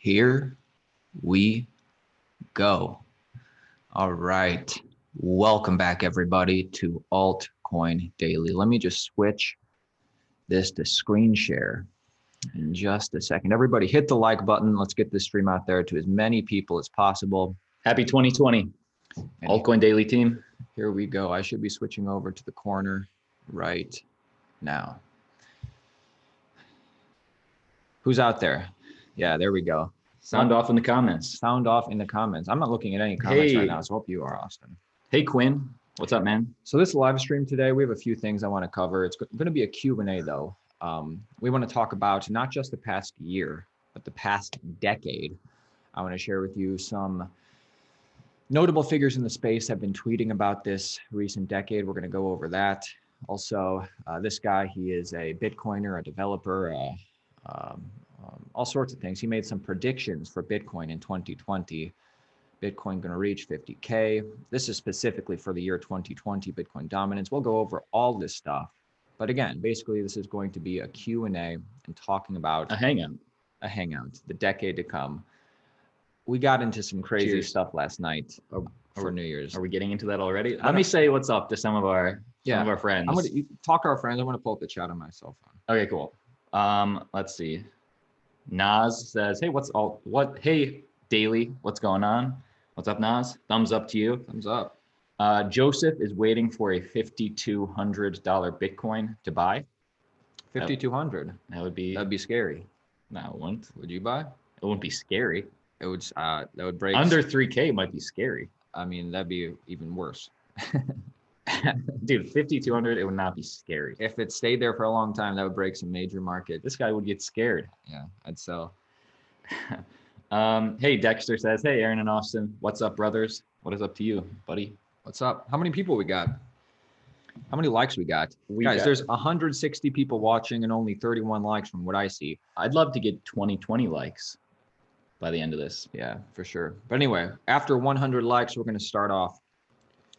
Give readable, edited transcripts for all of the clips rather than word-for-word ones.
Here we go. All right. Welcome back, everybody, to Altcoin Daily. Let me just switch this to screen share in just a second. Everybody hit the like button. Let's get this stream out there to as many people as possible. Happy 2020, Altcoin Daily team. Here we go. I should be switching over to the corner right now. Who's out there? Yeah, there we go. Sound off in the comments. Sound off in the comments. I'm not looking at any comments right now, so hope you are, Austin. Hey, Quinn. What's up, man? So this live stream today, we have a few things I want to cover. It's going to be a Q&A, though. We want to talk about not just the past year, but the past decade. I want to share with you some notable figures in the space have been tweeting about this recent decade. We're going to go over that. Also, this guy, he is a Bitcoiner, a developer, all sorts of things. He made some predictions for Bitcoin in 2020. Bitcoin going to reach 50K. This is specifically for the year 2020, Bitcoin dominance. We'll go over all this stuff. But again, basically, this is going to be a Q&A and talking about a hangout, the decade to come. We got into some crazy stuff last night for New Year's. Are we getting into that already? Let me say what's up to some of our friends. I'm going to talk to our friends. I want to pull up the chat on my cell phone. Okay, cool. Let's see. Nas says, hey, Daily, what's going on? What's up, Nas? Thumbs up to you. Thumbs up. Joseph is waiting for a $5,200 Bitcoin to buy. 5,200. That'd be scary. No, it wouldn't. Would you buy? It wouldn't be scary. It would. That would break. Under 3K might be scary. I mean, that'd be even worse. Dude, 5,200, it would not be scary. If it stayed there for a long time, that would break some major market. This guy would get scared. Yeah, I'd sell. Hey, Dexter says, hey, Aaron and Austin, what's up, brothers? What is up to you, buddy? What's up? How many people we got? How many likes we got? Guys, there's 160 people watching and only 31 likes from what I see. I'd love to get 20 likes by the end of this. Yeah, for sure. But anyway, after 100 likes, we're going to start off.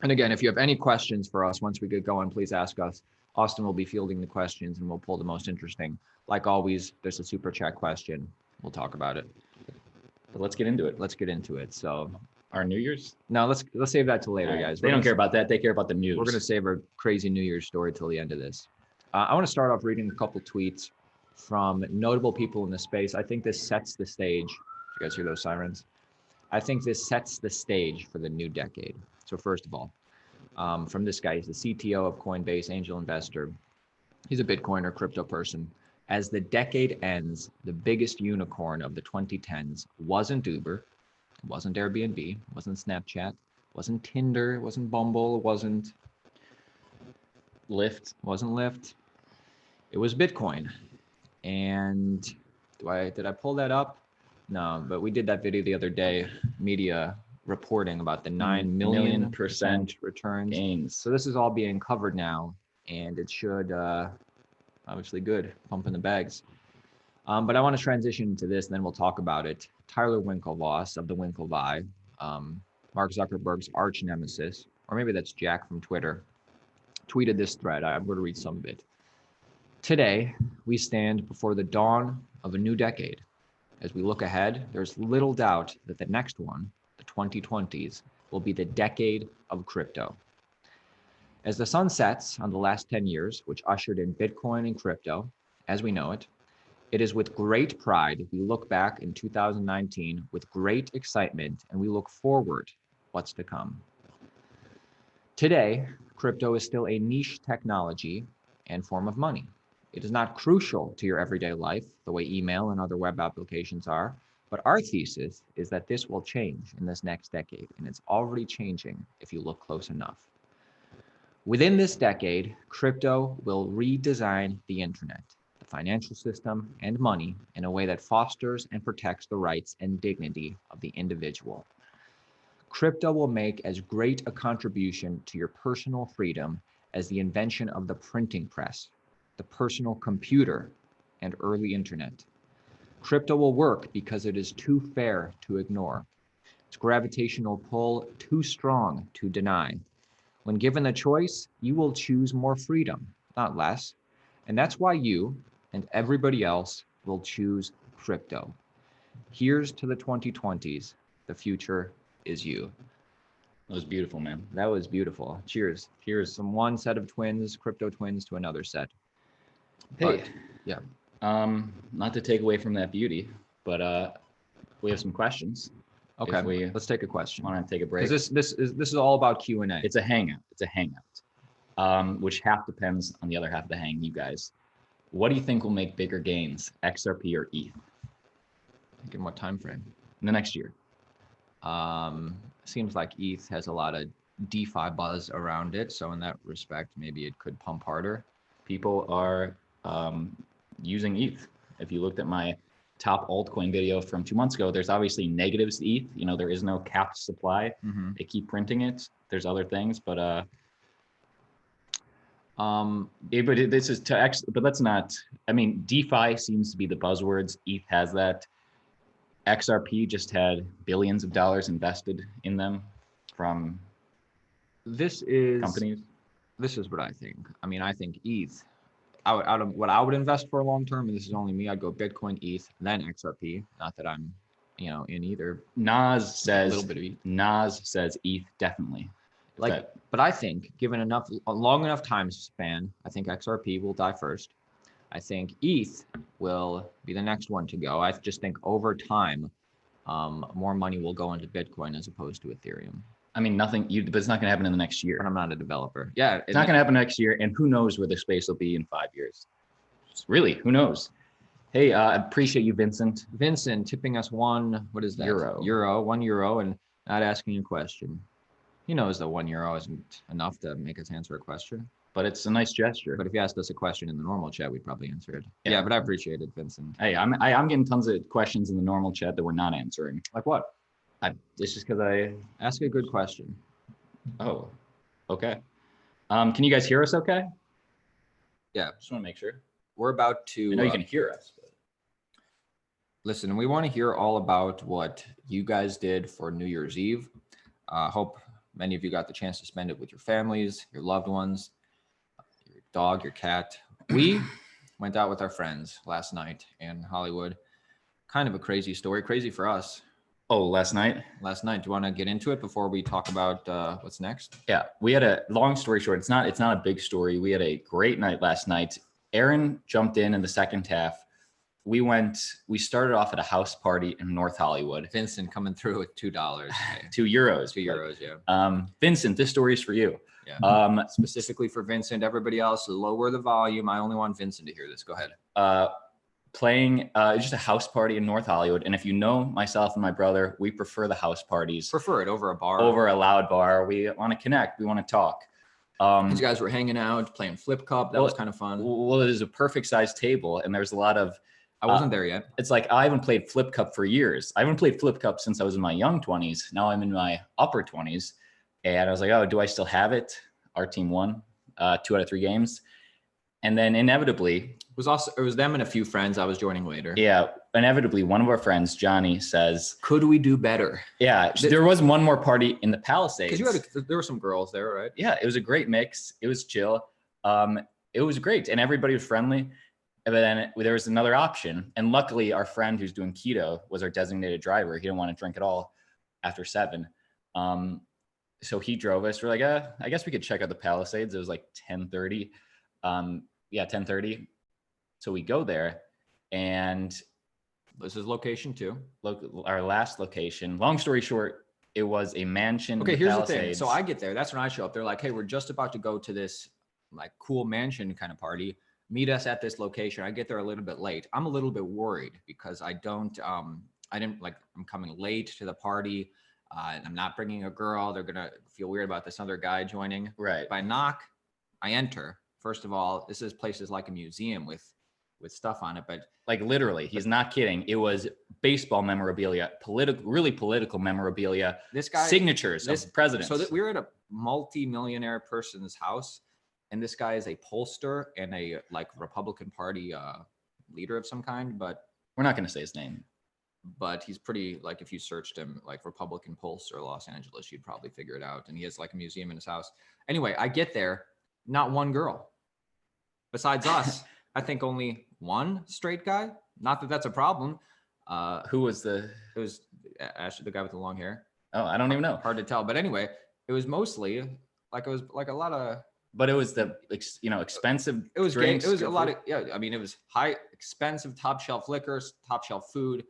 And again, if you have any questions for us, once we get going, please ask us. Austin will be fielding the questions and we'll pull the most interesting. Like always, there's a super chat question. We'll talk about it. But let's get into it. Let's get into it. So our New Year's? No, let's save that till later, guys. They don't care about that. They care about the news. We're going to save our crazy New Year's story till the end of this. I want to start off reading a couple tweets from notable people in the space. I think this sets the stage. You guys hear those sirens? I think this sets the stage for the new decade. So first of all, from this guy, he's the CTO of Coinbase, angel investor. He's a Bitcoiner, crypto person. As the decade ends, the biggest unicorn of the 2010s wasn't Uber, it wasn't Airbnb, it wasn't Snapchat, it wasn't Tinder, it wasn't Bumble, it wasn't Lyft, it was Bitcoin. And did I pull that up? No, but we did that video the other day, media reporting about the 9 million percent returns gains. So this is all being covered now, and it should obviously good, pumping the bags. But I want to transition to this, and then we'll talk about it. Tyler Winklevoss of the Winklevi, Mark Zuckerberg's arch nemesis, or maybe that's Jack from Twitter, tweeted this thread. I'm going to read some of it. Today, we stand before the dawn of a new decade. As we look ahead, there's little doubt that the next one, the 2020s, will be the decade of crypto. As the sun sets on the last 10 years, which ushered in Bitcoin and crypto, as we know it, it is with great pride we look back in 2019 with great excitement, and we look forward what's to come. Today, crypto is still a niche technology and form of money. It is not crucial to your everyday life the way email and other web applications are, but our thesis is that this will change in this next decade, and it's already changing if you look close enough. Within this decade, crypto will redesign the internet, the financial system, and money in a way that fosters and protects the rights and dignity of the individual. Crypto will make as great a contribution to your personal freedom as the invention of the printing press, the personal computer, and early internet. Crypto will work because it is too fair to ignore. Its gravitational pull too strong to deny. When given the choice, you will choose more freedom, not less. And that's why you and everybody else will choose crypto. Here's to the 2020s. The future is you. That was beautiful, man. That was beautiful. Cheers. Here's from one set of twins, crypto twins, to another set. Hey, But, yeah. Not to take away from that beauty, but we have some questions. Okay. If we Let's take a question. want to take a break. This is all about Q&A. It's a hangout. It's a hangout, which half depends on the other half of the hang, you guys. What do you think will make bigger gains, XRP or ETH? In what time frame? In the next year? Seems like ETH has a lot of DeFi buzz around it, so in that respect, maybe it could pump harder. People are using ETH. If you looked at my top altcoin video from 2 months ago, there's obviously negatives to ETH. You know, there is no capped supply. They keep printing it. There's other things, but this is but let's not. I mean, DeFi seems to be the buzzwords. ETH has that. XRP just had billions of dollars invested in them from companies. This is what I think. I mean, I think ETH, out of what I would invest for a long term, and this is only me, I'd go Bitcoin, ETH, then XRP. Not that I'm, in either. Nas says a little bit of ETH. Nas says ETH definitely. But I think given a long enough time span, I think XRP will die first. I think ETH will be the next one to go. I just think over time, more money will go into Bitcoin as opposed to Ethereum. I mean, but it's not going to happen in the next year. But I'm not a developer. Yeah. It's not going to happen next year. And who knows where the space will be in 5 years? Really, who knows? Hey, I appreciate you, Vincent. Vincent tipping us what is that? €1, and not asking a question. He knows that €1 isn't enough to make us answer a question. But it's a nice gesture. But if you asked us a question in the normal chat, we'd probably answer it. Yeah, but I appreciate it, Vincent. Hey, I'm getting tons of questions in the normal chat that we're not answering. Like what? It's just because I ask a good question. Oh, okay. Can you guys hear us okay? Yeah. Just want to make sure. We're about to. I know you can hear us. But... Listen, we want to hear all about what you guys did for New Year's Eve. Hope many of you got the chance to spend it with your families, your loved ones, your dog, your cat. We went out with our friends last night in Hollywood. Kind of a crazy story. Crazy for us. Oh, last night? Last night. Do you want to get into it before we talk about what's next? Yeah, we had a long story short. It's not a big story. We had a great night last night. Aaron jumped in the second half. We started off at a house party in North Hollywood. Vincent coming through with $2. €2. €2, yeah. Vincent, this story is for you. Yeah. Specifically for Vincent. Everybody else, lower the volume. I only want Vincent to hear this. Go ahead. Playing just a house party in North Hollywood. And if you know myself and my brother, we prefer the house parties. Prefer it over a bar. Over a loud bar. We want to connect. We want to talk. You guys were hanging out, playing flip cup. That was kind of fun. Well, it is a perfect size table. And there's a lot of... I wasn't there yet. It's like I haven't played flip cup for years. I haven't played flip cup since I was in my young 20s. Now I'm in my upper 20s. And I was like, oh, do I still have it? Our team won 2 out of 3 games. And then inevitably... It was them and a few friends. I was joining later. Yeah. Inevitably, one of our friends, Johnny, says... Could we do better? Yeah. There was one more party in the Palisades. Because there were some girls there, right? Yeah. It was a great mix. It was chill. It was great. And everybody was friendly. But then there was another option. And luckily, our friend who's doing keto was our designated driver. He didn't want to drink at all after 7. So he drove us. We're like, I guess we could check out the Palisades. It was like 10:30. 10:30. So we go there, and this is location 2. Our last location. Long story short, it was a mansion. Okay, here's the thing. So I get there. That's when I show up. They're like, hey, we're just about to go to this like cool mansion kind of party. Meet us at this location. I get there a little bit late. I'm a little bit worried because I'm coming late to the party. I'm not bringing a girl. They're going to feel weird about this other guy joining. Right. If I knock, I enter. First of all, place is like a museum with stuff on it, but like literally, he's not kidding. It was baseball memorabilia, really political memorabilia. This guy, signatures of presidents. So that we were at a multi-millionaire person's house, and this guy is a pollster and a like Republican Party leader of some kind, but we're not going to say his name. But he's pretty, like if you searched him, like Republican pollster Los Angeles, you'd probably figure it out. And he has like a museum in his house. Anyway, I get there, not one girl. Besides us, I think only one straight guy. Not that that's a problem. Who was the? It was Ashley, the guy with the long hair. Oh, I don't even know. Hard to tell, but anyway, it was mostly like it was like a lot of. But it was the expensive. It was drinks, it was a good lot food. of I mean, it was high expensive top shelf liquors, top shelf food.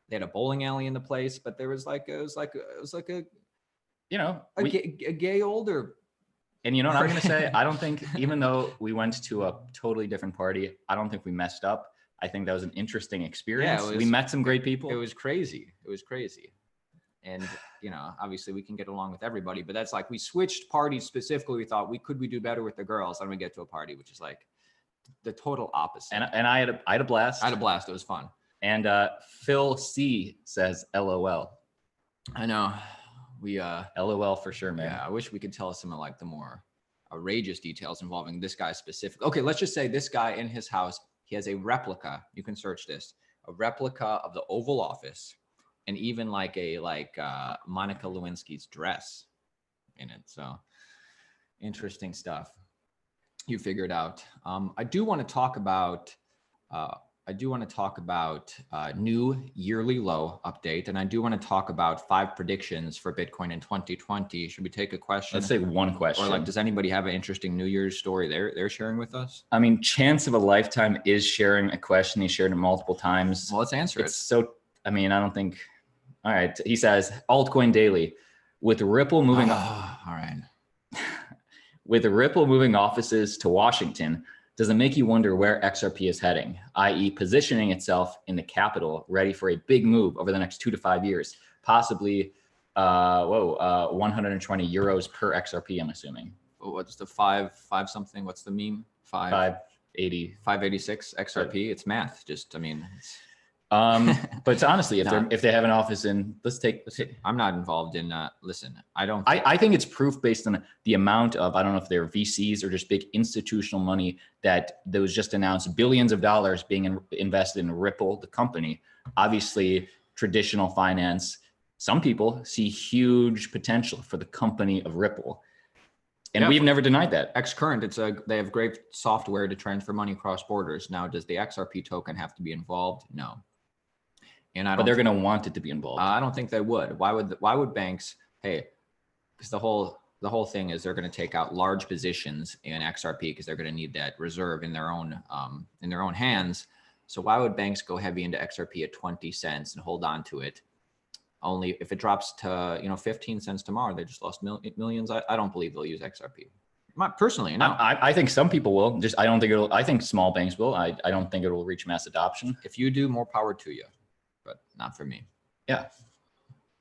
They had a bowling alley in the place, but there was like it was like a gay older. And you know what I'm going to say? I don't think, even though we went to a totally different party, I don't think we messed up. I think that was an interesting experience. We met some great people. It was crazy. It was crazy. And, obviously we can get along with everybody, but that's like, we switched parties specifically. We thought we do better with the girls. And we get to a party, which is like the total opposite. And I had a blast. I had a blast. It was fun. And Phil C says, LOL. I know. We LOL for sure, man. Yeah, I wish we could tell some of like the more outrageous details involving this guy specifically. Okay, let's just say this guy in his house, he has a replica. You can search this, a replica of the Oval Office, and even like Monica Lewinsky's dress in it. So interesting stuff. You figured out. I do want to talk about. New yearly low update, and I do want to talk about 5 predictions for Bitcoin in 2020. Should we take a question? Let's take one question. Or like, does anybody have an interesting New Year's story they're sharing with us? I mean, Chance of a Lifetime is sharing a question. He shared it multiple times. Well, let's answer it. So, I mean, I don't think. All right. He says, Altcoin Daily, with Ripple moving. All right. With Ripple moving offices to Washington, does it make you wonder where XRP is heading, i.e. positioning itself in the capital, ready for a big move over the next 2 to 5 years, possibly 120 euros per XRP, I'm assuming. What's the five something? What's the meme? 580. 586 XRP. It's math. Just, but honestly, if they have an office in, let's take. I'm not involved in. Listen, I think it's proof based on the amount of, I don't know if they're VCs or just big institutional money that was just announced, billions of dollars being invested in Ripple, the company. Obviously, traditional finance. Some people see huge potential for the company of Ripple, and we've never denied that. Xcurrent, they have great software to transfer money across borders. Now, does the XRP token have to be involved? No. But they're going to want it to be involved. I don't think they would. Why would banks? Hey, because the whole thing is they're going to take out large positions in XRP because they're going to need that reserve in their own hands. So why would banks go heavy into XRP at 20 cents and hold on to it? Only if it drops to 15 cents tomorrow, they just lost millions. I don't believe they'll use XRP. Personally, no. I think some people will. I don't think it'll. I think small banks will. I don't think it will reach mass adoption. If you do, more power to you. But not for me. Yeah.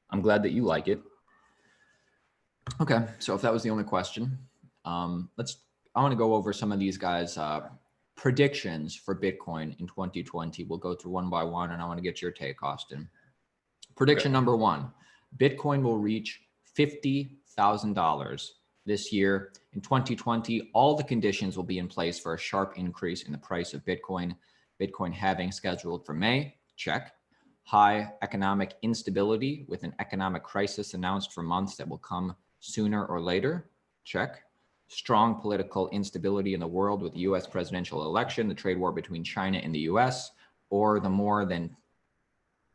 I'm glad that you like it. Okay. So if that was the only question, I want to go over some of these guys' predictions for Bitcoin in 2020. We'll go through one by one, and I want to get your take, Austin. Prediction number 1, Bitcoin will reach $50,000 this year. In 2020, all the conditions will be in place for a sharp increase in the price of Bitcoin. Bitcoin halving scheduled for May. Check. High economic instability with an economic crisis announced for months that will come sooner or later. Check. Strong political instability in the world with the U.S. presidential election, the trade war between China and the U.S., or the more than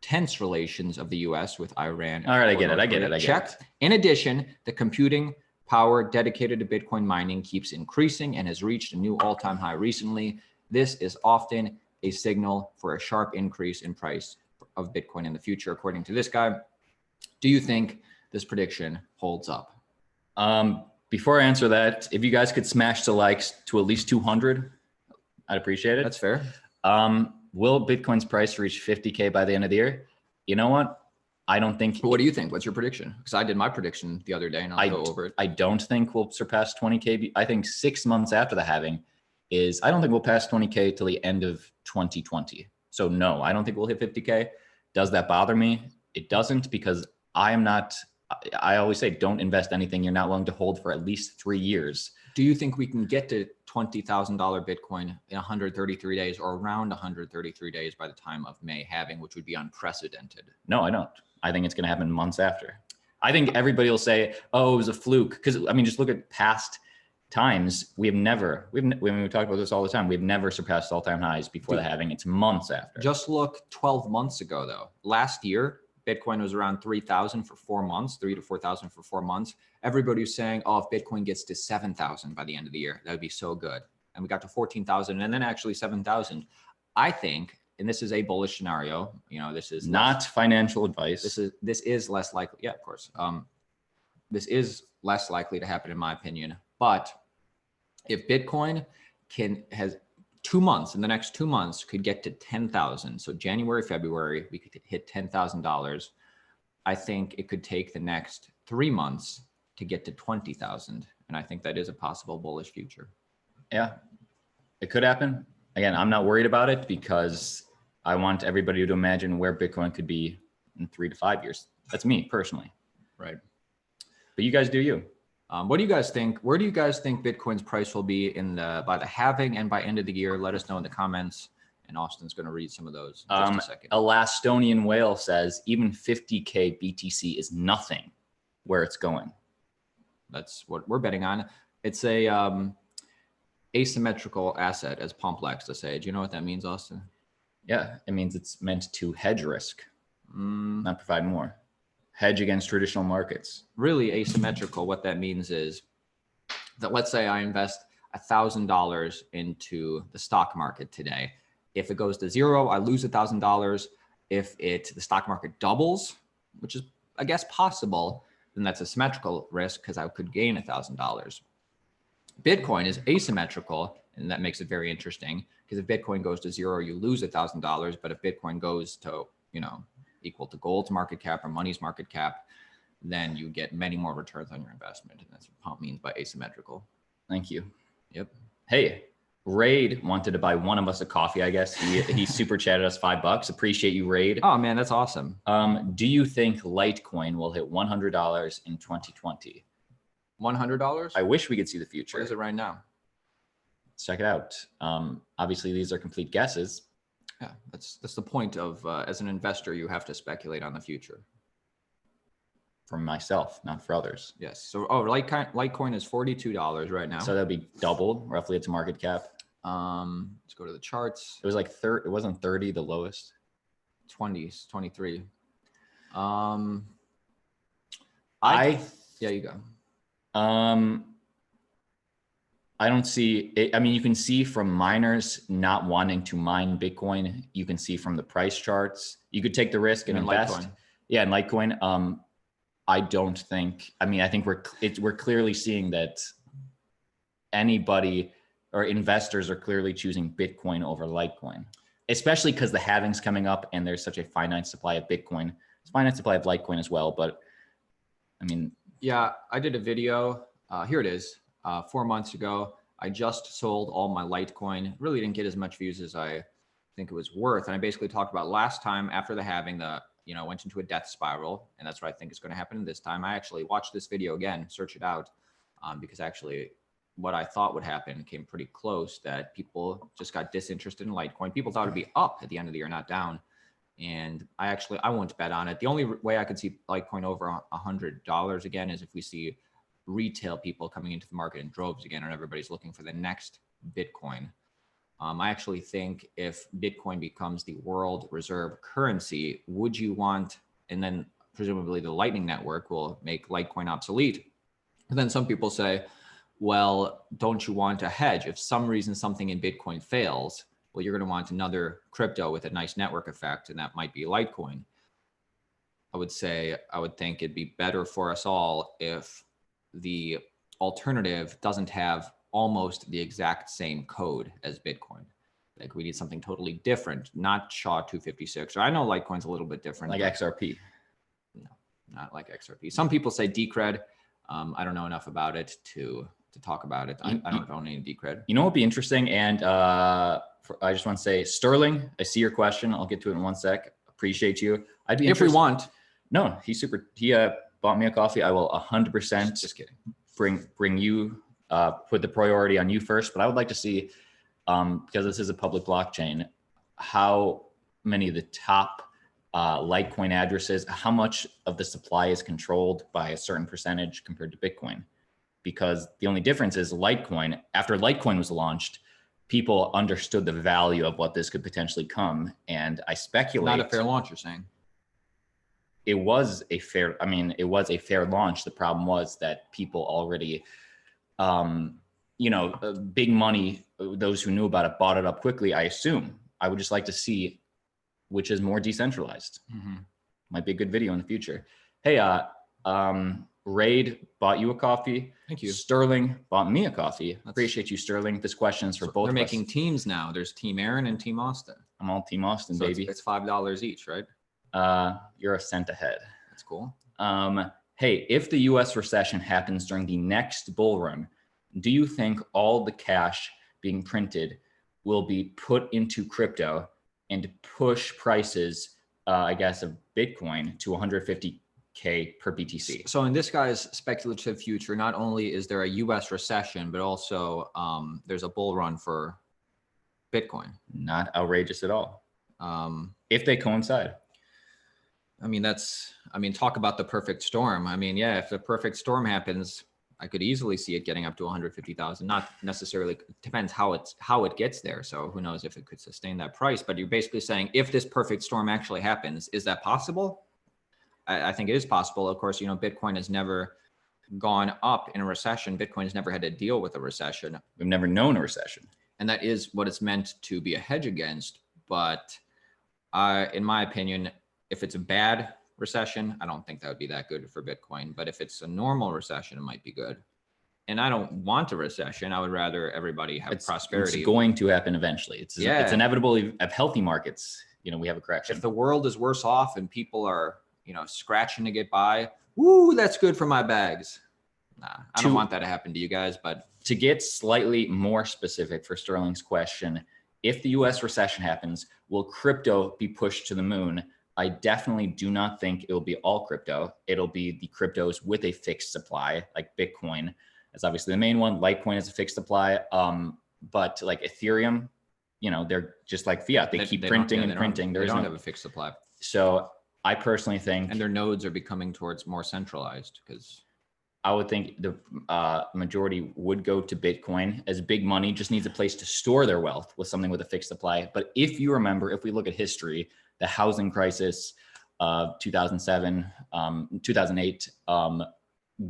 tense relations of the U.S. with Iran. All right, I get it. Check. In addition, the computing power dedicated to Bitcoin mining keeps increasing and has reached a new all-time high recently. This is often a signal for a sharp increase in price of Bitcoin in the future, according to this guy. Do you think this prediction holds up? Before I answer that, if you guys could smash the likes to at least 200, I'd appreciate it. That's fair. Will Bitcoin's price reach 50K by the end of the year? You know what? I don't think. What do you think? What's your prediction? Because I did my prediction the other day, and I'll go over it. I don't think we'll surpass 20K. I think 6 months after the halving I don't think we'll pass 20K till the end of 2020. So no, I don't think we'll hit 50K. Does that bother me? It doesn't, because I always say, don't invest anything you're not willing to hold for at least 3 years. Do you think we can get to $20,000 Bitcoin in 133 days or around 133 days by the time of May halving, which would be unprecedented? No, I don't. I think it's going to happen months after. I think everybody will say, oh, it was a fluke. Because, just look at past times, we've we talk about this all the time. We've never surpassed all-time highs before the halving. It's months after. Just look 12 months ago, though. Last year, Bitcoin was around 3,000 for 4 months, 3 to 4,000 for 4 months. Everybody was saying, oh, if Bitcoin gets to 7,000 by the end of the year, that would be so good. And we got to 14,000 and then actually 7,000. I think, and this is a bullish scenario, you know, this is not financial advice. This is less likely. Yeah, of course. This is less likely to happen in my opinion. But if Bitcoin has 2 months, in the next 2 months could get to 10,000. So January, February, we could hit $10,000. I think it could take the next 3 months to get to 20,000. And I think that is a possible bullish future. Yeah, it could happen. Again, I'm not worried about it because I want everybody to imagine where Bitcoin could be in 3 to 5 years. That's me personally. Right. But you guys do you. What do you guys think? Where do you guys think Bitcoin's price will be by the halving and by end of the year? Let us know in the comments. And Austin's going to read some of those in just a second. Elastonian Whale says even 50K BTC is nothing where it's going. That's what we're betting on. It's a asymmetrical asset, as Pomp likes to say. Do you know what that means, Austin? Yeah, it means it's meant to hedge risk, not provide more. Hedge against traditional markets. Really asymmetrical. What that means is that let's say I invest $1,000 into the stock market today. If it goes to zero, I lose $1,000. If the stock market doubles, which is I guess possible, then that's a symmetrical risk because I could gain $1,000. Bitcoin is asymmetrical, and that makes it very interesting because if Bitcoin goes to zero, you lose $1,000. But if Bitcoin goes to, you know, equal to gold's market cap or money's market cap, then you get many more returns on your investment. And that's what Pomp means by asymmetrical. Thank you. Yep. Hey, Raid wanted to buy one of us a coffee, I guess. He super chatted us $5. Appreciate you, Raid. Oh man, that's awesome. Do you think Litecoin will hit $100 in 2020? $100? I wish we could see the future. What is it right now? Let's check it out. Obviously, these are complete guesses. Yeah, that's the point of as an investor, you have to speculate on the future. For myself, not for others. Yes. So, Litecoin is $42 right now. So that'd be double, roughly, its market cap. Let's go to the charts. It was like it wasn't 30 the lowest. 20s, 23. Yeah, you go. I don't see it. I mean, you can see from miners not wanting to mine Bitcoin. You can see from the price charts. You could take the risk and invest. Litecoin. Yeah, in Litecoin. I don't think. I mean, I think we're clearly seeing that anybody or investors are clearly choosing Bitcoin over Litecoin, especially because the halving's coming up and there's such a finite supply of Bitcoin. There's a finite supply of Litecoin as well, but I mean. Yeah, I did a video. Here it is. 4 months ago, I just sold all my Litecoin. Really didn't get as much views as I think it was worth. And I basically talked about last time after the halving, went into a death spiral. And that's what I think is going to happen this time. I actually watched this video again, search it out, because actually what I thought would happen came pretty close, that people just got disinterested in Litecoin. People thought it'd be up at the end of the year, not down. And I won't bet on it. The only way I could see Litecoin over $100 again is if we see retail people coming into the market in droves again, and everybody's looking for the next Bitcoin. I actually think if Bitcoin becomes the world reserve currency, would you want, and then presumably the Lightning Network will make Litecoin obsolete. And then some people say, well, don't you want a hedge? If some reason something in Bitcoin fails, well, you're going to want another crypto with a nice network effect, and that might be Litecoin. I would think it'd be better for us all if the alternative doesn't have almost the exact same code as Bitcoin. Like we need something totally different, not SHA-256. Or I know Litecoin's a little bit different. Like XRP. No, not like XRP. Some people say Decred. I don't know enough about it to talk about it. I don't own any Decred. You know what would be interesting? And I just want to say, Sterling, I see your question. I'll get to it in 1 sec. Appreciate you. I'd be interested. If we want. No, he bought me a coffee. I will 100% just kidding. Bring you, put the priority on you first. But I would like to see, because this is a public blockchain, how many of the top Litecoin addresses, how much of the supply is controlled by a certain percentage compared to Bitcoin. because the only difference is Litecoin, after Litecoin was launched, people understood the value of what this could potentially come. And I speculate. Not a fair launch, you're saying? It was a fair, I mean, it was a fair launch. The problem was that people already, you know, big money, those who knew about it bought it up quickly, I assume. I would just like to see which is more decentralized. Might be a good video in the future. Hey, Raid bought you a coffee. Thank you. Sterling bought me a coffee. Appreciate you, Sterling. This question is for both They're of us. making teams now. There's Team Aaron and Team Austin. I'm all Team Austin, So baby. it's $5 each, right? You're a cent ahead. That's cool. Hey, if the US recession happens during the next bull run, do you think all the cash being printed will be put into crypto and push prices, I guess, of Bitcoin to 150K per BTC? So in this guy's speculative future, not only is there a US recession, but also there's a bull run for Bitcoin. Not outrageous at all. If they coincide. I mean, talk about the perfect storm. I mean, yeah, if the perfect storm happens, I could easily see it getting up to 150,000. Not necessarily, depends how it gets there. So who knows if it could sustain that price, but you're basically saying if this perfect storm actually happens, is that possible? I think it is possible. Of course, you know, Bitcoin has never gone up in a recession. Bitcoin has never had to deal with a recession. We've never known a recession. And that is what it's meant to be a hedge against. But in my opinion, if it's a bad recession, I don't think that would be that good for Bitcoin. But if it's a normal recession, it might be good. And I don't want a recession. I would rather everybody have prosperity. It's going to happen eventually. It's inevitable of healthy markets. You know, we have a correction. If the world is worse off and people are, you know, scratching to get by, woo, that's good for my bags. Nah, I don't want that to happen to you guys. But to get slightly more specific for Sterling's question, if the US recession happens, will crypto be pushed to the moon? I definitely do not think it will be all crypto. It'll be the cryptos with a fixed supply, like Bitcoin. That's obviously the main one. Litecoin is a fixed supply. But like Ethereum, you know, they're just like fiat. They keep printing and printing. They don't have a fixed supply. So I personally think, and their nodes are becoming towards more centralized, because I would think the majority would go to Bitcoin, as big money just needs a place to store their wealth with something with a fixed supply. But if you remember, if we look at history, the housing crisis of 2007, 2008,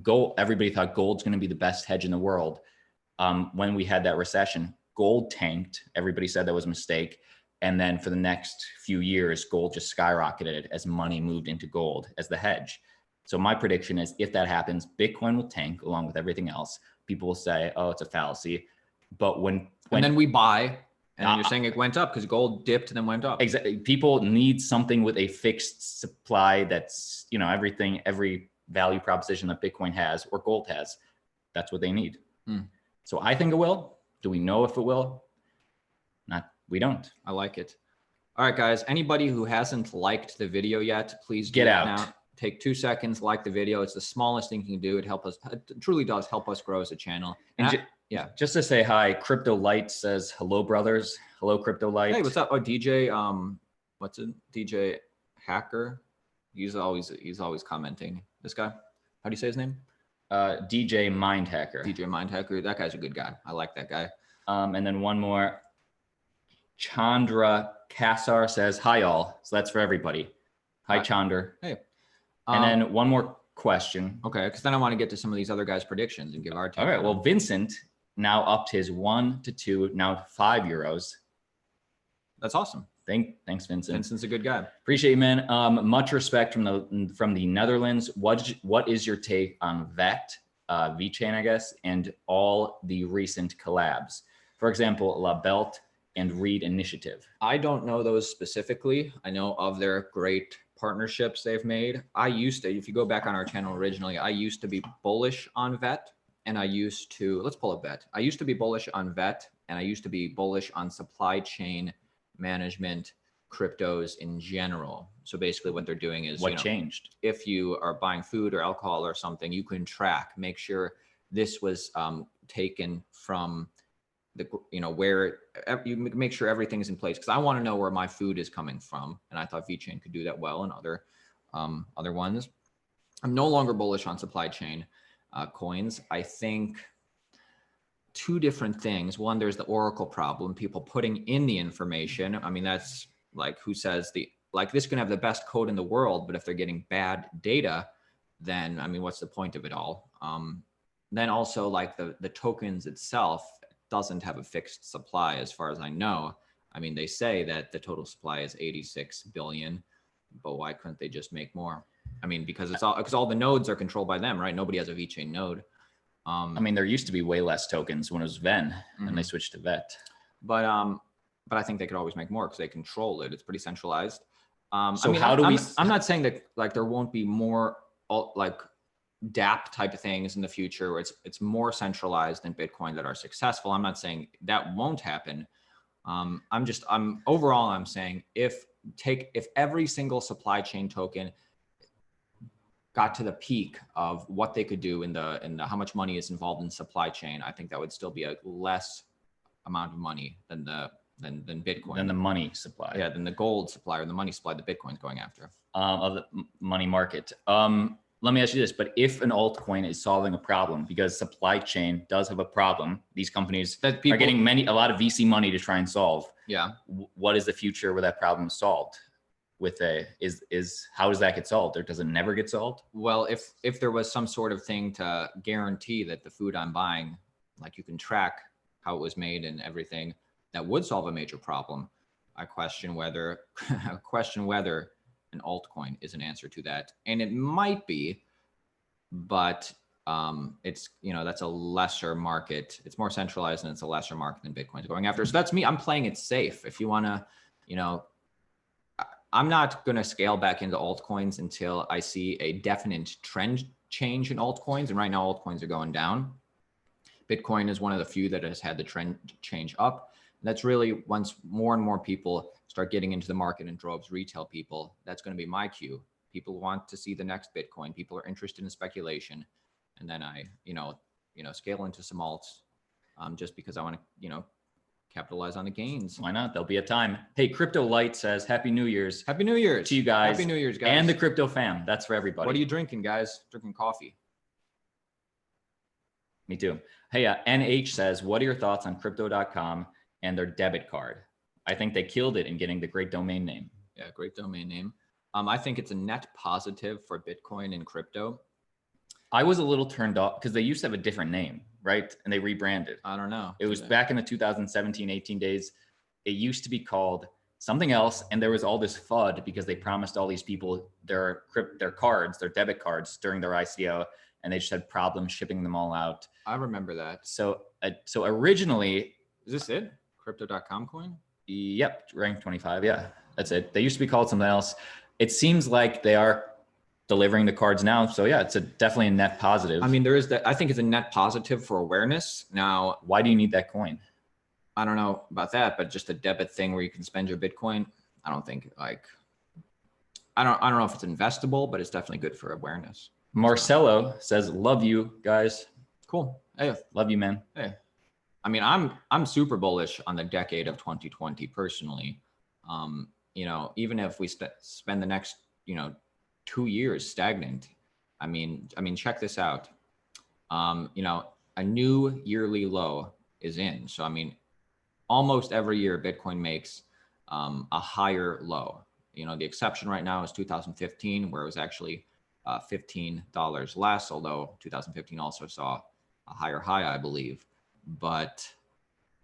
gold, everybody thought gold's going to be the best hedge in the world. When we had that recession, gold tanked. Everybody said that was a mistake. And then for the next few years, gold just skyrocketed as money moved into gold as the hedge. So my prediction is, if that happens, Bitcoin will tank along with everything else. People will say, oh, it's a fallacy. But when and then we buy, and then you're saying it went up because gold dipped and then went up. Exactly. People need something with a fixed supply that's, you know, every value proposition that Bitcoin has or gold has. That's what they need. So I think it will. Do we know if it will? We don't. I like it. All right, guys. Anybody who hasn't liked the video yet, please get out now. Take 2 seconds, like the video. It's the smallest thing you can do. It truly does help us grow as a channel. And just to say hi, Cryptolight says, hello, brothers. Hello, Cryptolight. Hey, what's up? Oh, DJ, what's it? DJ Hacker. He's always commenting. This guy, how do you say his name? DJ Mind Hacker. DJ Mind Hacker. That guy's a good guy. I like that guy. And then one more. Chandra Kassar says, hi, all. So that's for everybody. Hi, Chandra. Hey. And then one more question. Okay, because then I want to get to some of these other guys' predictions and give our take. All right. Well, Vincent now upped his 1 to 2, now 5 euros. That's awesome. Thanks, Vincent. Vincent's a good guy. Appreciate you, man. Much respect from the Netherlands. What is your take on VET, VeChain, I guess, and all the recent collabs? For example, La Belt and Reed Initiative. I don't know those specifically. I know of their great partnerships they've made. I used to, if you go back on our channel originally, I used to be bullish on VET, and I used to, let's pull up VET. I used to be bullish on VET, and I used to be bullish on supply chain management cryptos in general. So basically what they're doing is, what changed? If you are buying food or alcohol or something, you can track, make sure this was taken from the, you know, where you make sure everything's in place. Cause I want to know where my food is coming from. And I thought VeChain could do that well, and other ones. I'm no longer bullish on supply chain. coins. I think two different things. One, there's the Oracle problem, people putting in the information. I mean, that's like, who says like this can have the best code in the world, but if they're getting bad data, then I mean, what's the point of it all? Then also like the tokens itself doesn't have a fixed supply as far as I know. I mean, they say that the total supply is 86 billion, but why couldn't they just make more? I mean, because all the nodes are controlled by them, right? Nobody has a VeChain node. I mean, there used to be way less tokens when it was Ven, and they switched to Vet. But I think they could always make more because they control it. It's pretty centralized. So I mean, how do we? I'm not saying that like there won't be more like DApp type of things in the future where it's more centralized than Bitcoin that are successful. I'm not saying that won't happen. Overall, I'm saying if every single supply chain token got to the peak of what they could do in the how much money is involved in supply chain, I think that would still be a less amount of money than Bitcoin. Than the money supply. Yeah, than the gold supply or the money supply that Bitcoin's going after. Of the money market. Let me ask you this, but if an altcoin is solving a problem, because supply chain does have a problem, these companies are getting a lot of VC money to try and solve. Yeah. What is the future where that problem is solved? How does that get solved, or does it never get solved? Well, if there was some sort of thing to guarantee that the food I'm buying, like you can track how it was made and everything, that would solve a major problem. I question whether an altcoin is an answer to that, and it might be, but it's, that's a lesser market. It's more centralized and it's a lesser market than Bitcoin's going after. So that's me. I'm playing it safe. If you want to, I'm not going to scale back into altcoins until I see a definite trend change in altcoins. And right now altcoins are going down. Bitcoin is one of the few that has had the trend change up. And that's really once more and more people start getting into the market in droves, retail people, that's going to be my cue. People want to see the next Bitcoin. People are interested in speculation. And then I, scale into some alts just because I want to, capitalize on the gains. Why not? There'll be a time. Hey, Cryptolight says Happy New Year's. Happy New Year's to you guys. Happy New Year's, guys. And the crypto fam. That's for everybody. What are you drinking, guys? Drinking coffee. Me too. Hey, NH says, what are your thoughts on crypto.com and their debit card? I think they killed it in getting the great domain name. Yeah, great domain name. I think it's a net positive for Bitcoin and crypto. I was a little turned off because they used to have a different name, right? And they rebranded. I don't know. It was back in the 2017-18 days. It used to be called something else. And there was all this FUD because they promised all these people their cards, their debit cards during their ICO. And they just had problems shipping them all out. I remember that. So originally, is this it? Crypto.com coin? Yep, rank 25. Yeah, that's it. They used to be called something else. It seems like they are delivering the cards now. So yeah, it's definitely a net positive. I mean, there is that. I think it's a net positive for awareness. Now, why do you need that coin? I don't know about that, but just a debit thing where you can spend your Bitcoin. I don't know if it's investable, but it's definitely good for awareness. Marcelo says, love you guys. Cool. Hey, love you, man. Hey, I mean, I'm super bullish on the decade of 2020 personally. Even if we spend the next, 2 years stagnant, I mean, check this out. A new yearly low is in. So, I mean, almost every year Bitcoin makes a higher low. The exception right now is 2015, where it was actually $15 less, although 2015 also saw a higher high, I believe. But,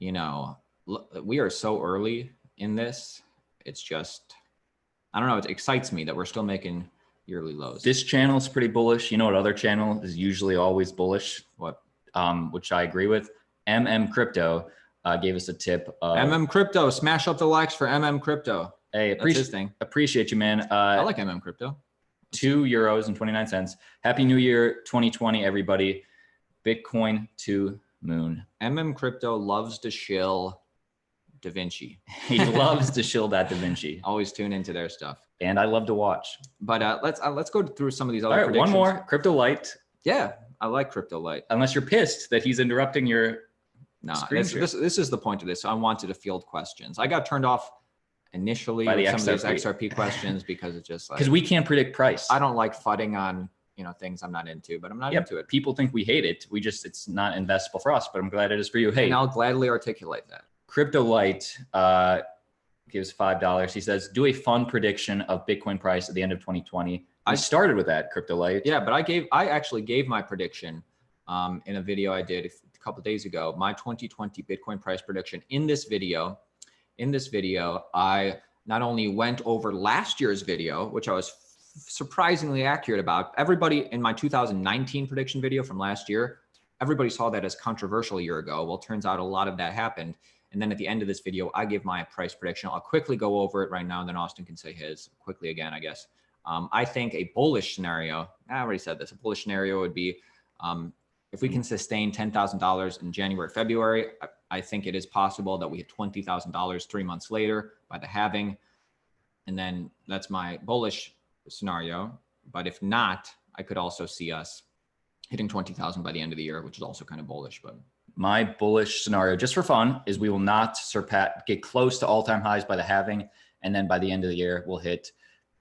we are so early in this. It's just, I don't know. It excites me that we're still making yearly lows. This channel is pretty bullish. You know what other channel is usually always bullish? What? Which I agree with. Crypto gave us a tip. Crypto, smash up the likes for Crypto. Hey, appreciate you, man. I like Crypto. €2.29. Happy New Year 2020, everybody. Bitcoin to moon. Crypto loves to shill Da Vinci. He loves to shill that Da Vinci. Always tune into their stuff. And I love to watch. But let's go through some of these other predictions. One more. Cryptolight. Yeah, I like Cryptolight. Unless you're pissed that he's interrupting your screen share. This is the point of this. I wanted to field questions. I got turned off initially by with some of these XRP questions because it's just like, because we can't predict price. I don't like fudding on things I'm not into, but I'm not Yep. into it. People think we hate it. It's not investable for us, but I'm glad it is for you. Hey, And I'll gladly articulate that. Cryptolight gives $5. He says, do a fun prediction of Bitcoin price at the end of 2020. I started with that, Cryptolight. Yeah, but I actually gave my prediction in a video I did a couple of days ago, my 2020 Bitcoin price prediction. In this video, I not only went over last year's video, which I was surprisingly accurate about. Everybody in my 2019 prediction video from last year, everybody saw that as controversial a year ago. Well, it turns out a lot of that happened. And then at the end of this video, I give my price prediction. I'll quickly go over it right now, and then Austin can say his quickly again, I guess. I think a bullish scenario, I already said this, a bullish scenario would be if we can sustain $10,000 in January, February, I think it is possible that we hit $20,000 3 months later by the halving. And then that's my bullish scenario. But if not, I could also see us hitting 20,000 by the end of the year, which is also kind of bullish. But my bullish scenario, just for fun, is we will not get close to all-time highs by the halving. And then by the end of the year, we'll hit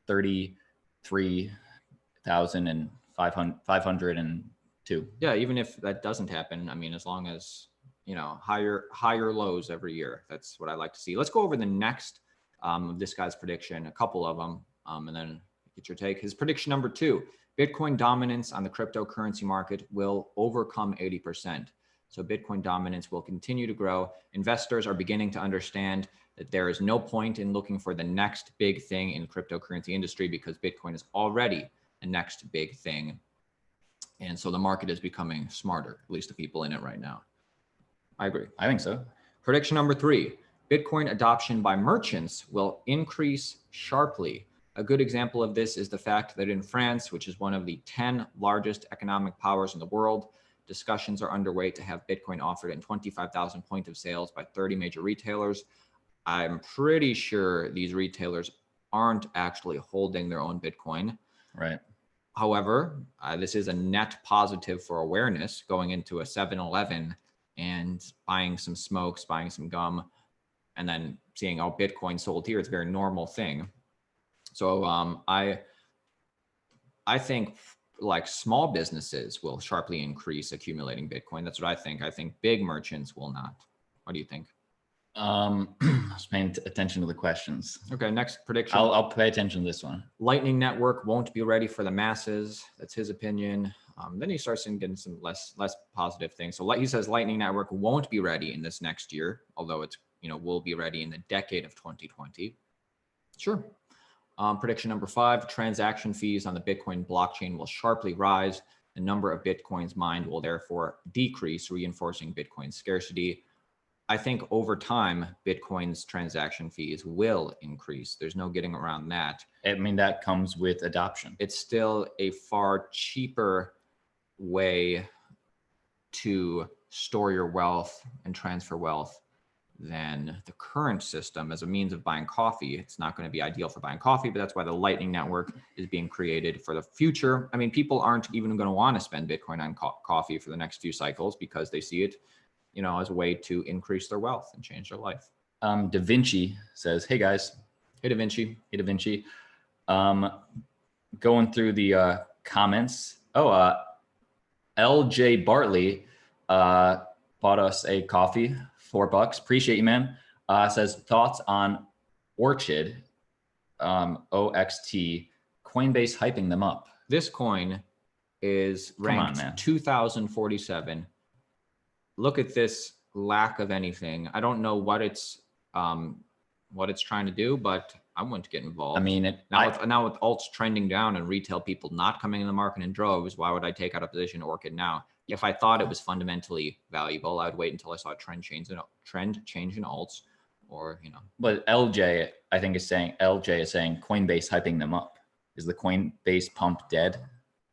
33,502. Yeah, even if that doesn't happen, I mean, as long as, higher lows every year, that's what I like to see. Let's go over the next of this guy's prediction, a couple of them, and then get your take. His prediction number 2, Bitcoin dominance on the cryptocurrency market will overcome 80%. So Bitcoin dominance will continue to grow. Investors are beginning to understand that there is no point in looking for the next big thing in the cryptocurrency industry because Bitcoin is already the next big thing. And so the market is becoming smarter, at least the people in it right now. I agree. I think so. Prediction number 3, Bitcoin adoption by merchants will increase sharply. A good example of this is the fact that in France, which is one of the 10 largest economic powers in the world, discussions are underway to have Bitcoin offered in 25,000 point of sales by 30 major retailers. I'm pretty sure these retailers aren't actually holding their own Bitcoin. Right. However, this is a net positive for awareness going into a 7-Eleven and buying some smokes, buying some gum, and then seeing, oh, Bitcoin sold here. It's a very normal thing. So I think like small businesses will sharply increase accumulating Bitcoin. That's what I think. I think big merchants will not. What do you think? I was paying attention to the questions. Okay, next prediction. I'll pay attention to this one. Lightning Network won't be ready for the masses. That's his opinion. Then he starts getting some less positive things. So he says Lightning Network won't be ready in this next year, although it's will be ready in the decade of 2020. Sure. Prediction number 5, transaction fees on the Bitcoin blockchain will sharply rise. The number of Bitcoins mined will therefore decrease, reinforcing Bitcoin's scarcity. I think over time, Bitcoin's transaction fees will increase. There's no getting around that. I mean, that comes with adoption. It's still a far cheaper way to store your wealth and transfer wealth than the current system as a means of buying coffee. It's not going to be ideal for buying coffee, but that's why the Lightning Network is being created for the future. I mean, people aren't even going to want to spend Bitcoin on coffee for the next few cycles because they see it, as a way to increase their wealth and change their life. Da Vinci says, hey guys. Hey, Da Vinci. Hey, Da Vinci. Going through the comments. LJ Bartley bought us a coffee, $4. Appreciate you, man. Says thoughts on Orchid, OXT, Coinbase hyping them up. This coin is ranked 2047. Look at this lack of anything. I don't know what it's trying to do, but I want to get involved. I mean, now with alts trending down and retail people not coming in the market in droves, why would I take out a position in Orchid now? If I thought it was fundamentally valuable, I would wait until I saw a trend change in alts, or But LJ, I think is saying Coinbase hyping them up. Is the Coinbase pump dead?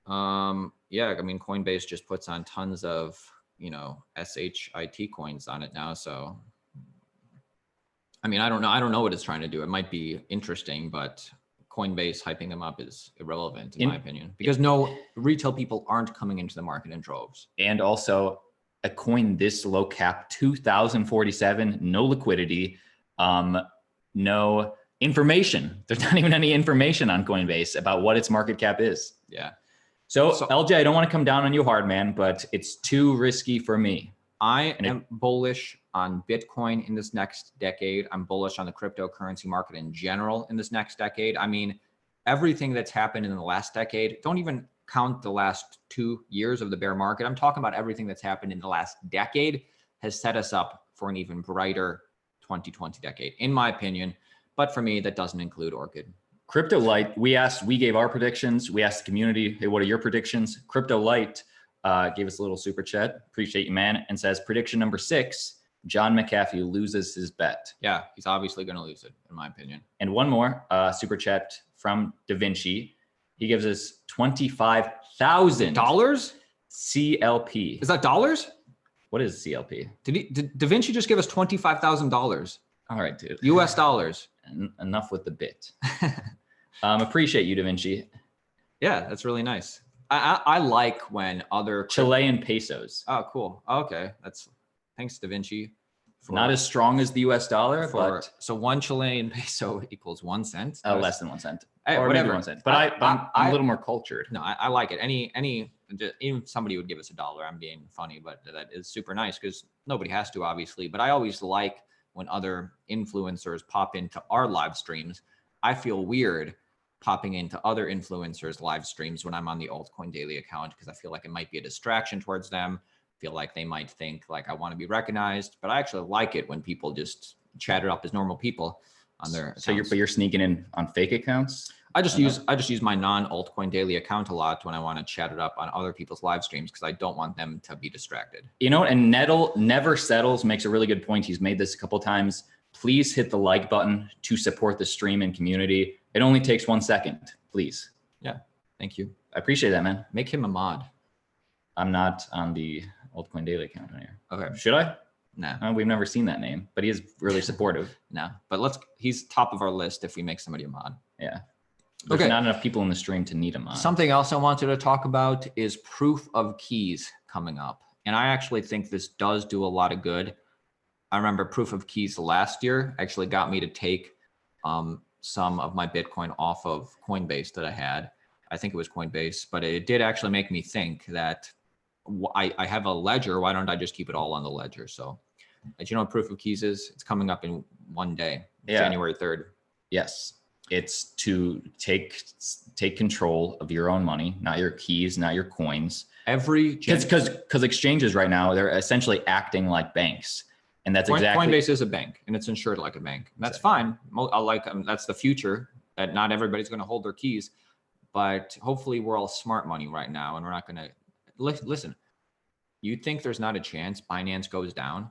Yeah, I mean, Coinbase just puts on tons of SHIT coins on it now. So, I mean, I don't know what it's trying to do. It might be interesting, but Coinbase hyping them up is irrelevant in my opinion, because no retail people aren't coming into the market in droves. And also a coin this low cap, 2047, no liquidity, no information. There's not even any information on Coinbase about what its market cap is. Yeah. So LJ, I don't want to come down on you hard, man, but it's too risky for me. I am bullish on Bitcoin in this next decade. I'm bullish on the cryptocurrency market in general in this next decade. I mean, everything that's happened in the last decade, don't even count the last 2 years of the bear market. I'm talking about everything that's happened in the last decade has set us up for an even brighter 2020 decade, in my opinion. But for me, that doesn't include Orchid. Cryptolight, we gave our predictions. We asked the community, hey, what are your predictions? Cryptolight gave us a little super chat. Appreciate you, man. And says prediction number 6, John McAfee loses his bet. Yeah, he's obviously going to lose it, in my opinion. And one more super chat from Da Vinci. He gives us $25,000 CLP. Is that dollars? What is CLP? Did Da Vinci just give us $25,000? All right, dude. US dollars. Enough with the bit. Appreciate you, Da Vinci. Yeah, that's really nice. I like when other Chilean pesos. Oh, cool. Okay, thanks, Da Vinci. Not as strong as the US dollar, but so 1 Chilean peso equals 1 cent. Less than 1 cent, hey, or whatever. maybe 1 cent. But I'm a little more cultured. No, I like it. Even somebody would give us $1. I'm being funny, but that is super nice because nobody has to, obviously. But I always like when other influencers pop into our live streams. I feel weird popping into other influencers' live streams when I'm on the Altcoin Daily account because I feel like it might be a distraction towards them. Feel like they might think like I want to be recognized, but I actually like it when people just chat it up as normal people on their accounts. So you're sneaking in on fake accounts? I just use my non-Altcoin Daily account a lot when I want to chat it up on other people's live streams because I don't want them to be distracted. You know, and Nettle Never Settles makes a really good point. He's made this a couple times. Please hit the like button to support the stream and community. It only takes 1 second, please. Yeah, thank you. I appreciate that, man. Make him a mod. I'm not on the Altcoin Daily account on here. Okay. Should I? No. We've never seen that name, but he is really supportive. No, but he's top of our list if we make somebody a mod. Yeah. There's not enough people in the stream to need a mod. Something else I wanted to talk about is proof of keys coming up. And I actually think this does do a lot of good. I remember proof of keys last year actually got me to take some of my Bitcoin off of Coinbase that I had. I think it was Coinbase, but it did actually make me think that I have a ledger. Why don't I just keep it all on the ledger? So, do you know what proof of keys is? It's coming up in one day, January 3rd. Yes. It's to take control of your own money, not your keys, not your coins. Because exchanges right now, they're essentially acting like banks. And that's exactly. Coinbase is a bank and it's insured like a bank. And that's fine. That's the future, that not everybody's going to hold their keys, but hopefully we're all smart money right now. And we're not going to listen. You think there's not a chance Binance goes down?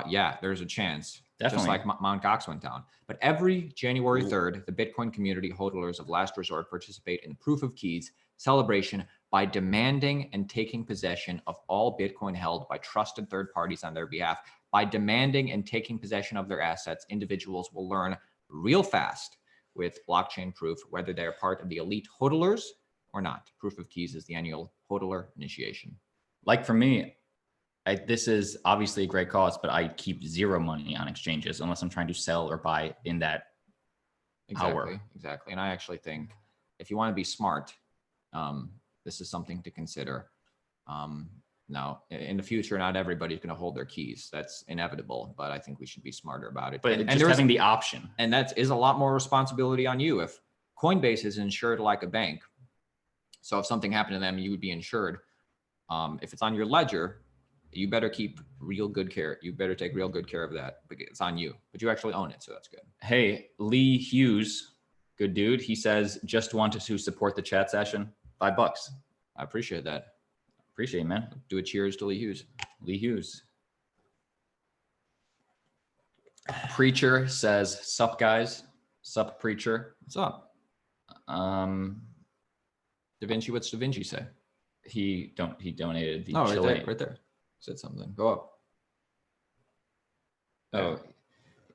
Yeah, there's a chance. Definitely. Just like Mt. Gox went down. But every January 3rd, the Bitcoin community holders of last resort participate in the proof of keys celebration by demanding and taking possession of all Bitcoin held by trusted third parties on their behalf. By demanding and taking possession of their assets, individuals will learn real fast with blockchain proof whether they're part of the elite hodlers or not. Proof of keys is the annual hodler initiation. Like for me, this is obviously a great cause, but I keep zero money on exchanges unless I'm trying to sell or buy in that power. Exactly. And I actually think if you want to be smart, this is something to consider. Now, in the future, not everybody's going to hold their keys. That's inevitable, but I think we should be smarter about it. But just having the option. And that is a lot more responsibility on you. If Coinbase is insured like a bank, so if something happened to them, you would be insured. If it's on your ledger, you better keep real good care. You better take real good care of that because it's on you, but you actually own it. So that's good. Hey, Lee Hughes, good dude. He says, just wanted to support the chat session. $5. I appreciate that. Appreciate it, man. Do a cheers to Lee Hughes. Lee Hughes. Preacher says, sup guys. Sup Preacher. What's up? Da Vinci, what's Da Vinci say? He donated the right there. Said something. Go up. Oh,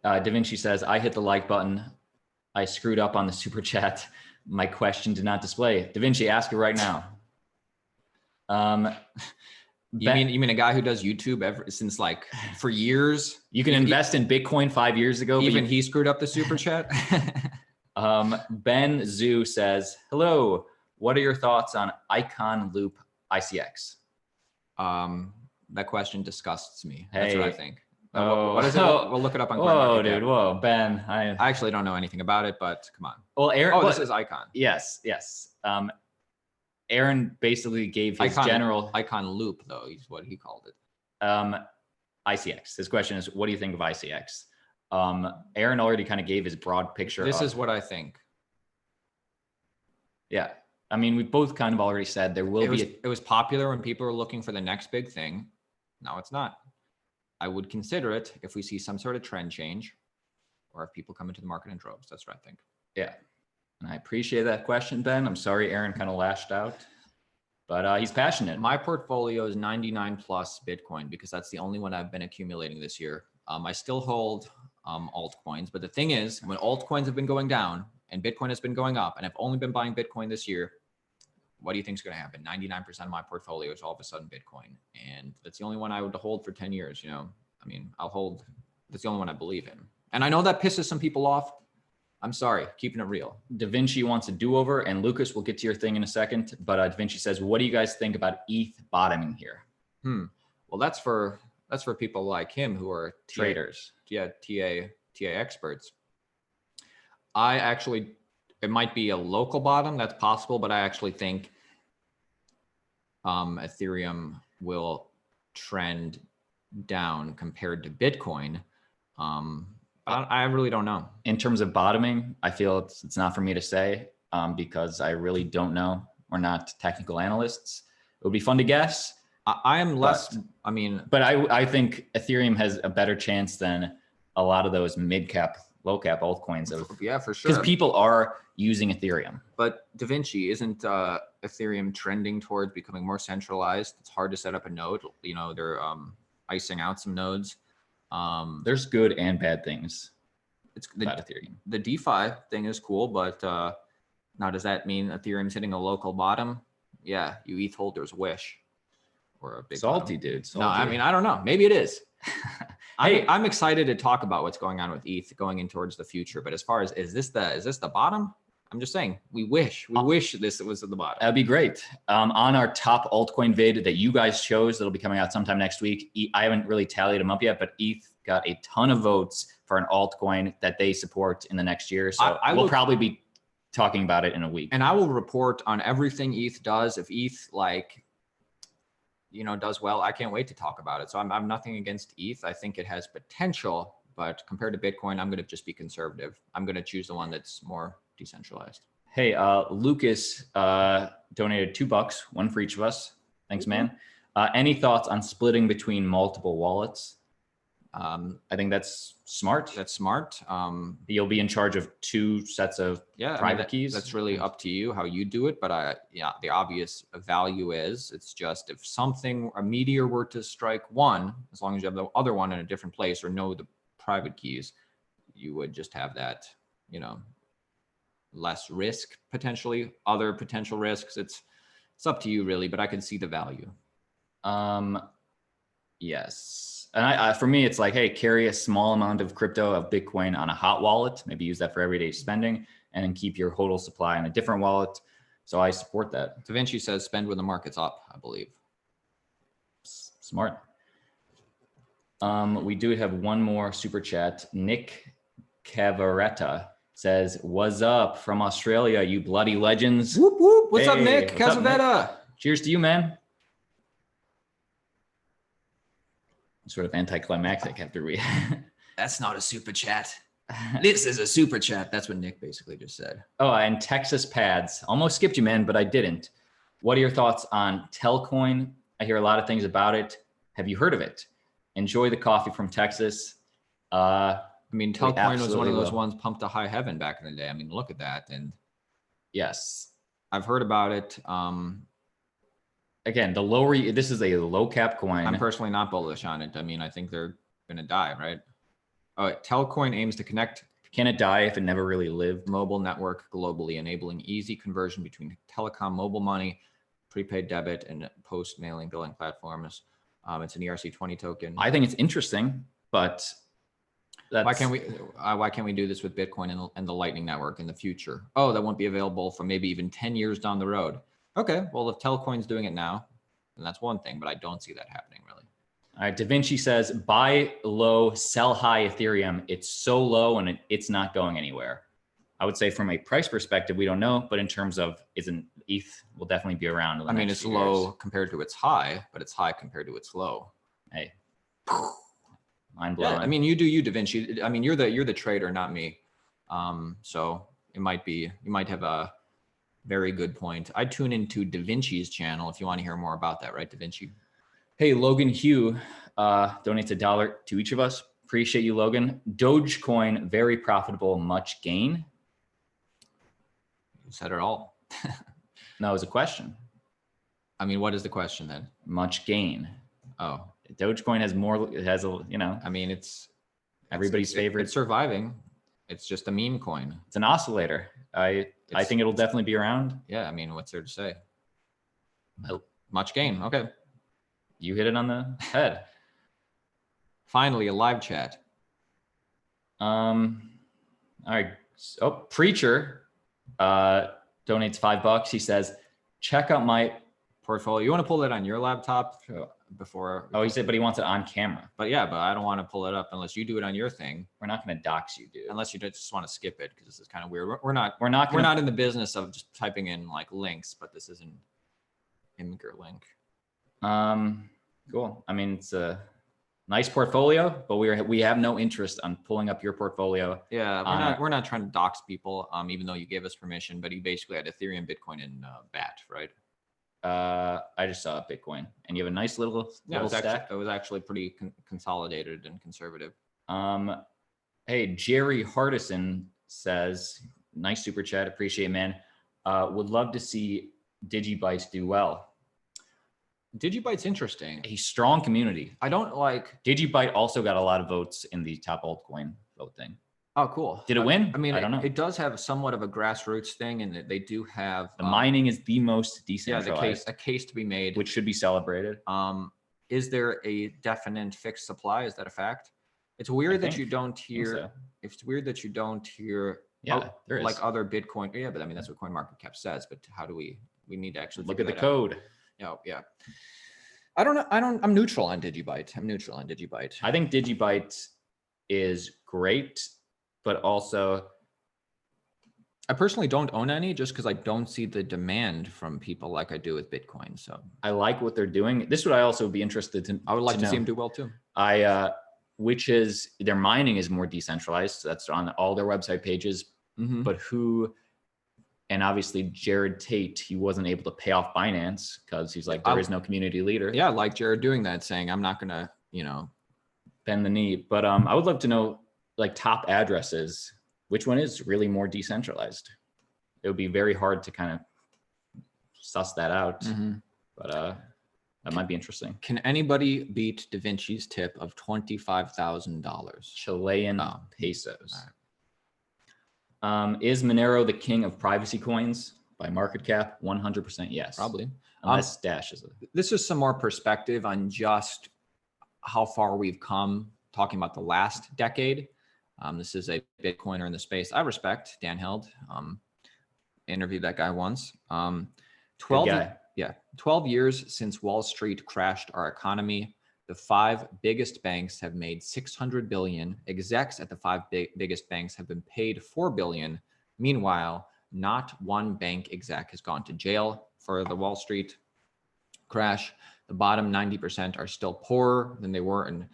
Da Vinci says, I hit the like button. I screwed up on the super chat. My question did not display. Da Vinci, ask it right now. You mean a guy who does YouTube since like for years? You can invest in Bitcoin 5 years ago. Even he screwed up the super chat. Ben Zoo says, hello. What are your thoughts on Icon Loop ICX? That question disgusts me. Hey. That's what I think. Oh, what is it? We'll look it up on whoa, CoinMarketCap. dude, whoa, Ben. I actually don't know anything about it, but come on. Well, Aaron. Oh, this is Icon. Yes, yes. Aaron basically gave his general Icon Loop, though, is what he called it. ICX. His question is, what do you think of ICX? Aaron already kind of gave his broad picture. This is what I think. Yeah. I mean, we both kind of already said there will be. It was popular when people were looking for the next big thing. Now it's not. I would consider it if we see some sort of trend change or if people come into the market in droves. That's what I think. Yeah. And I appreciate that question, Ben. I'm sorry Aaron kind of lashed out, but he's passionate. My portfolio is 99 plus Bitcoin because that's the only one I've been accumulating this year. I still hold altcoins, but the thing is, when altcoins have been going down and Bitcoin has been going up, and I've only been buying Bitcoin this year, what do you think is going to happen? 99% of my portfolio is all of a sudden Bitcoin. And that's the only one I would hold for 10 years. You know, I mean, I'll hold, that's the only one I believe in. And I know that pisses some people off. I'm sorry, keeping it real. Da Vinci wants a do-over, and Lucas, we'll get to your thing in a second. But Da Vinci says, what do you guys think about ETH bottoming here? Well, that's for people like him who are traders. TA experts. I actually, it might be a local bottom, that's possible, but I actually think Ethereum will trend down compared to Bitcoin. I really don't know. In terms of bottoming, I feel it's not for me to say because I really don't know. We're not technical analysts. It would be fun to guess. I am less, but I think Ethereum has a better chance than a lot of those mid-cap, low-cap altcoins. Yeah, for sure. Because people are using Ethereum. But Da Vinci, isn't Ethereum trending towards becoming more centralized? It's hard to set up a node. You know, they're icing out some nodes. There's good and bad things about Ethereum. The DeFi thing is cool, but now does that mean Ethereum's hitting a local bottom? Yeah, you ETH holders wish. Or a big salty bottom. Dude. Salty. No, I mean, I don't know. Maybe it is. I'm excited to talk about what's going on with ETH going in towards the future. But as far as is this the bottom? I'm just saying we wish this was at the bottom. That'd be great. On our top altcoin vid that you guys chose, that'll be coming out sometime next week. I haven't really tallied them up yet, but ETH got a ton of votes for an altcoin that they support in the next year. So we'll probably be talking about it in a week. And I will report on everything ETH does. If ETH does well, I can't wait to talk about it. So I'm nothing against ETH. I think it has potential, but compared to Bitcoin, I'm going to just be conservative. I'm going to choose the one that's more decentralized. Hey, Lucas donated $2, one for each of us. Thanks, man. Any thoughts on splitting between multiple wallets? I think that's smart. That's smart. You'll be in charge of 2 sets of private keys. That's really up to you how you do it. But the obvious value is it's just if a meteor were to strike one, as long as you have the other one in a different place or know the private keys, you would just have that, less risk potentially. Other potential risks. It's up to you really, but I can see the value. Yes. And for me, it's like, hey, carry a small amount of crypto of Bitcoin on a hot wallet, maybe use that for everyday spending, and then keep your hodl supply on a different wallet. So I support that. Da Vinci says spend when the market's up, I believe. Smart. We do have one more super chat. Nick Cavaretta says, "What's up from Australia, you bloody legends?" Whoop, whoop. What's up, Nick Cavaretta? Cheers to you, man. Sort of anticlimactic after we. That's not a super chat. This is a super chat. That's what Nick basically just said. Oh, and Texas Pads. Almost skipped you, man, but I didn't. What are your thoughts on Telcoin? I hear a lot of things about it. Have you heard of it? Enjoy the coffee from Texas. Telcoin was one of those ones pumped to high heaven back in the day. Look at that. And yes, I've heard about it. Again, this is a low cap coin. I'm personally not bullish on it. I think they're going to die, right? Telcoin aims to connect. Can it die if it never really lived? Mobile network globally, enabling easy conversion between telecom, mobile money, prepaid debit, and post mailing billing platforms. It's an ERC20 token. I think it's interesting, but Why can't we do this with Bitcoin and the Lightning Network in the future? Oh, that won't be available for maybe even 10 years down the road. Okay, well, if Telcoin's doing it now, then that's one thing, but I don't see that happening really. All right, Da Vinci says, buy low, sell high Ethereum. It's so low and it's not going anywhere. I would say from a price perspective, we don't know, but in terms of isn't ETH will definitely be around. I mean, it's low compared to its high, but it's high compared to its low. Hey, mind blowing. Yeah, I mean, you do you, Da Vinci. I mean, you're the trader, not me. So you might have a very good point. I'd tune into Da Vinci's channel if you want to hear more about that, right, Da Vinci? Hey, Logan Hugh donates $1 to each of us. Appreciate you, Logan. Dogecoin, very profitable, much gain. You said it all. No, it was a question. I mean, what is the question then? Much gain. Oh, Dogecoin has more. It has a, you know. I mean, it's everybody's favorite. It's surviving. It's just a meme coin. It's an oscillator. I think it'll definitely be around. Yeah, I mean, what's there to say? Much gain. Okay. You hit it on the head. Finally, a live chat. All right. Oh, Preacher donates $5. He says, check out my portfolio. You want to pull that on your laptop before? Oh, he said, but he wants it on camera. But yeah, but I don't want to pull it up unless you do it on your thing. We're not going to dox you, dude. Unless you just want to skip it because this is kind of weird. We're not in the business of just typing in like links, but this isn't Imgur link. Cool. I mean, it's a nice portfolio, but we have no interest on pulling up your portfolio. Yeah, we're not trying to dox people, even though you gave us permission. But he basically had Ethereum, Bitcoin, and BAT, right? I just saw Bitcoin, and you have a nice little stack. It was actually pretty consolidated and conservative. Hey, Jerry Hardison says, nice super chat, appreciate it, man. Would love to see Digibytes do well. Digibyte's interesting. A strong community. I don't like Digibyte also got a lot of votes in the top altcoin vote thing. Oh, cool. Did it win? I mean, I don't know. It does have somewhat of a grassroots thing, and they do have the mining is the most decentralized. Yeah, a case to be made, which should be celebrated. Is there a definite fixed supply? Is that a fact? It's weird that you don't hear. So. It's weird that you don't hear. Yeah, there is. Like other Bitcoin. Yeah, but I mean that's what CoinMarketCap says. But how do we need to actually look at the code? Yeah. I don't know. I'm neutral on Digibyte. I think Digibyte is great, but also I personally don't own any just because I don't see the demand from people like I do with Bitcoin. So I like what they're doing. This would I also be interested in. I would like to see them do well too. Which is their mining is more decentralized. So that's on all their website pages. Mm-hmm. But and obviously Jared Tate, he wasn't able to pay off Binance because he's like, there is no community leader. Yeah, like Jared doing that, saying I'm not gonna, bend the knee. But I would love to know like top addresses, which one is really more decentralized. It would be very hard to kind of suss that out. Mm-hmm. But that might be interesting. Can anybody beat Da Vinci's tip of $25,000? Chilean pesos. Is Monero the king of privacy coins by market cap? 100% yes. Probably. Unless Dash is it. This is some more perspective on just how far we've come talking about the last decade. This is a Bitcoiner in the space I respect, Dan Held. Interviewed that guy once. 12 years since Wall Street crashed our economy. The 5 biggest banks have made $600 billion. Execs at the 5 biggest banks have been paid $4 billion. Meanwhile, not one bank exec has gone to jail for the Wall Street crash. The bottom 90% are still poorer than they were in